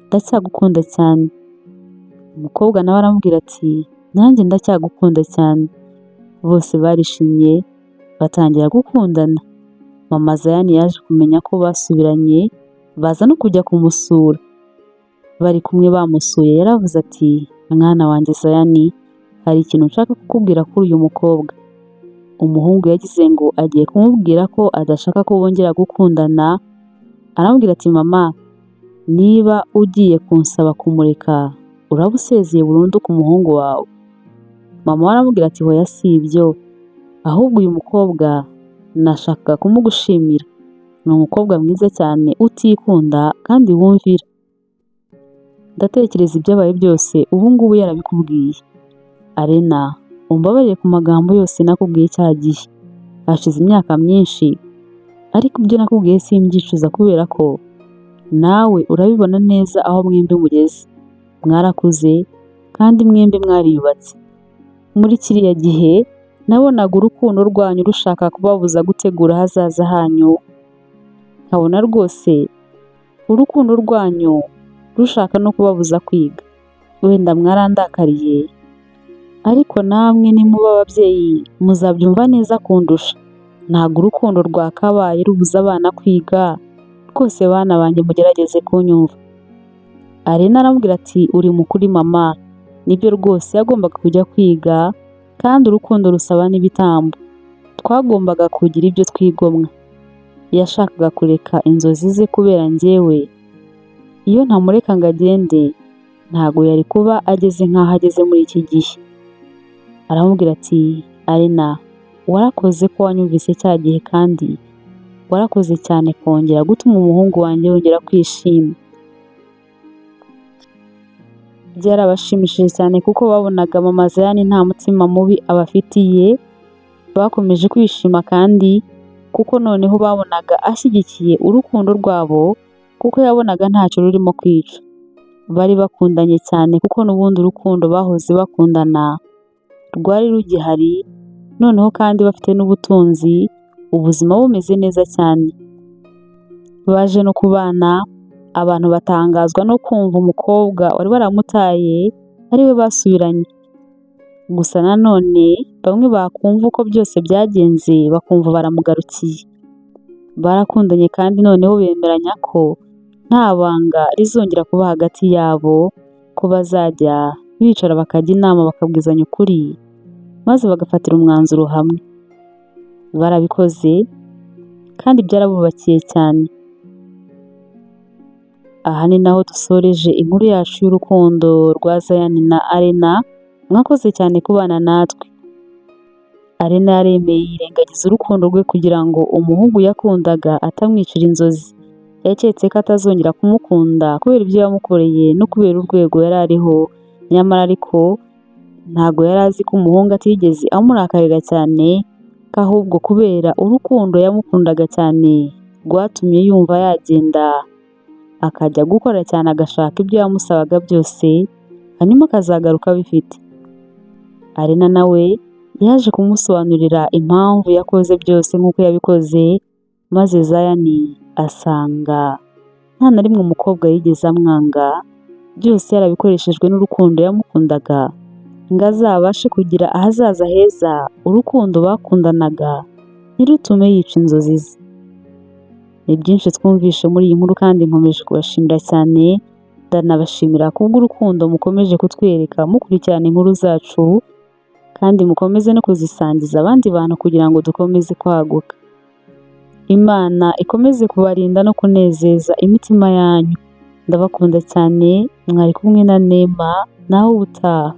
ndacyagukunda cyane. Umukobwa nawe aramubwira ati nanjye ndacyagukunda cyane. Bose barishimye batangira gukundana. Mama Zion yaje kumenya ko basubiranye, baza no kujya kumusura. Bari kumwe bamusuye, yaravuze ati mwana wanjye Zion, hari ikintu nshaka kukubwira kuri uyu mukobwa. Umuhungu yagize ngo agiye kumubwira ko adashaka ko bongera gukundana, aramubwira ati mama, niba ugiye kunsaba kumureka uraba usezeye burundu ku muhungu wawe. Mama aramubwira ati hoya si ibyo, ahubwo uyu mukobwa nashakaga kumugushimira, ni umukobwa mwiza cyane utikunda kandi wumvira. Ndatekereza ibyabaye byose ubu ngubu yarabikubwiye. Arena, umbabarire ku magambo yose nakubwiye cya gihe, hashize imyaka myinshi, ariko ibyo nakubwiye simbyicuza kubera ko nawe urabibona neza aho mwembi mugeze. Mwarakuze kandi mwembi mwariyubatse. Muri kiriya gihe nabonaga urukundo rwanyu rushaka kubabuza gutegura ahazaza hanyu, nkabona rwose urukundo rwanyu rushaka no kubabuza kwiga. Wenda mwarandakariye, ariko namwe nimuba ababyeyi muzabyumva neza kundusha. Ntabwo urukundo rwakabaye rubuza abana kwiga, rwose bana banjye mugerageze kunyumva. Arena aramubwira ati uri mukuri mama, nibyo rwose yagombaga kujya kwiga, kandi urukundo rusaba n'ibitambo. Twagombaga kugira ibyo twigomwa. Yashakaga kureka inzozi ze kubera njyewe. Iyo ntamureka ngo agende, ntabwo yari kuba ageze nk'aho ageze muri iki gihe. Aramubwira ati Arena, warakoze ko wanyumvise cya gihe, kandi warakoze cyane kongera gutuma umuhungu wanjye yongera kwishima. Byarabashimishije cyane kuko babonaga mama Zayane nta mutima mubi abafitiye. Bakomeje kwishima kandi kuko noneho babonaga ashyigikiye urukundo rwabo, kuko yabonaga ntacyo rurimo kwica. Bari bakundanye cyane kuko n'ubundi urukundo bahoze bakundana rwari rugihari, noneho kandi bafite n'ubutunzi, ubuzima bumeze neza cyane. Baje no kubana, abantu batangazwa no kumva umukobwa wari waramutaye ari we basubiranye. Gusa nanone bamwe bakumva uko byose byagenze bakumva baramugarukiye. Barakundanye kandi noneho bemeranya ko nta banga rizongera kuba hagati yabo, ko bazajya bicara bakajya inama bakabwizanya ukuri, maze bagafatira umwanzuro hamwe. Barabikoze kandi byarabubakiye cyane. Aha ni naho dusoreje inkuru yacu y'urukundo rwa Zayane na Arena. Mwakoze cyane kubana natwe. Arena yaremeye yirengagiza urukundo rwe kugira ngo umuhungu yakundaga atamwicira inzozi. Yaketse ko atazongera kumukunda kubera ibyo yamukoreye no kubera urwego yari ariho, nyamara ariko ntabwo yari azi ko umuhungu atigeze amurakarira cyane, ko ahubwo kubera urukundo yamukundaga cyane rwatumye yumva yagenda akajya gukora cyane, agashaka ibyo yamusabaga byose, hanyuma akazagaruka abifite. Arena nawe yaje kumusobanurira impamvu yakoze byose nk'uko yabikoze, maze Zayane asanga nta na rimwe umukobwa yigeze amwanga, byose yarabikoreshejwe n'urukundo yamukundaga ngo azabashe kugira ahazaza heza. Urukundo bakundanaga ntirutume yica inzozi ze. Ni byinshi twumvishe muri iyi nkuru kandi nkomeje kubashimira cyane. Ndanabashimira kubw'urukundo mukomeje kutwereka mukurikirana inkuru zacu, kandi mukomeze no kuzisangiza abandi bantu kugira ngo dukomeze kwaguka. Imana ikomeze kubarinda no kunezeza imitima yanyu. Ndabakunda cyane. Mwari kumwe na Neema, naho ubutaha.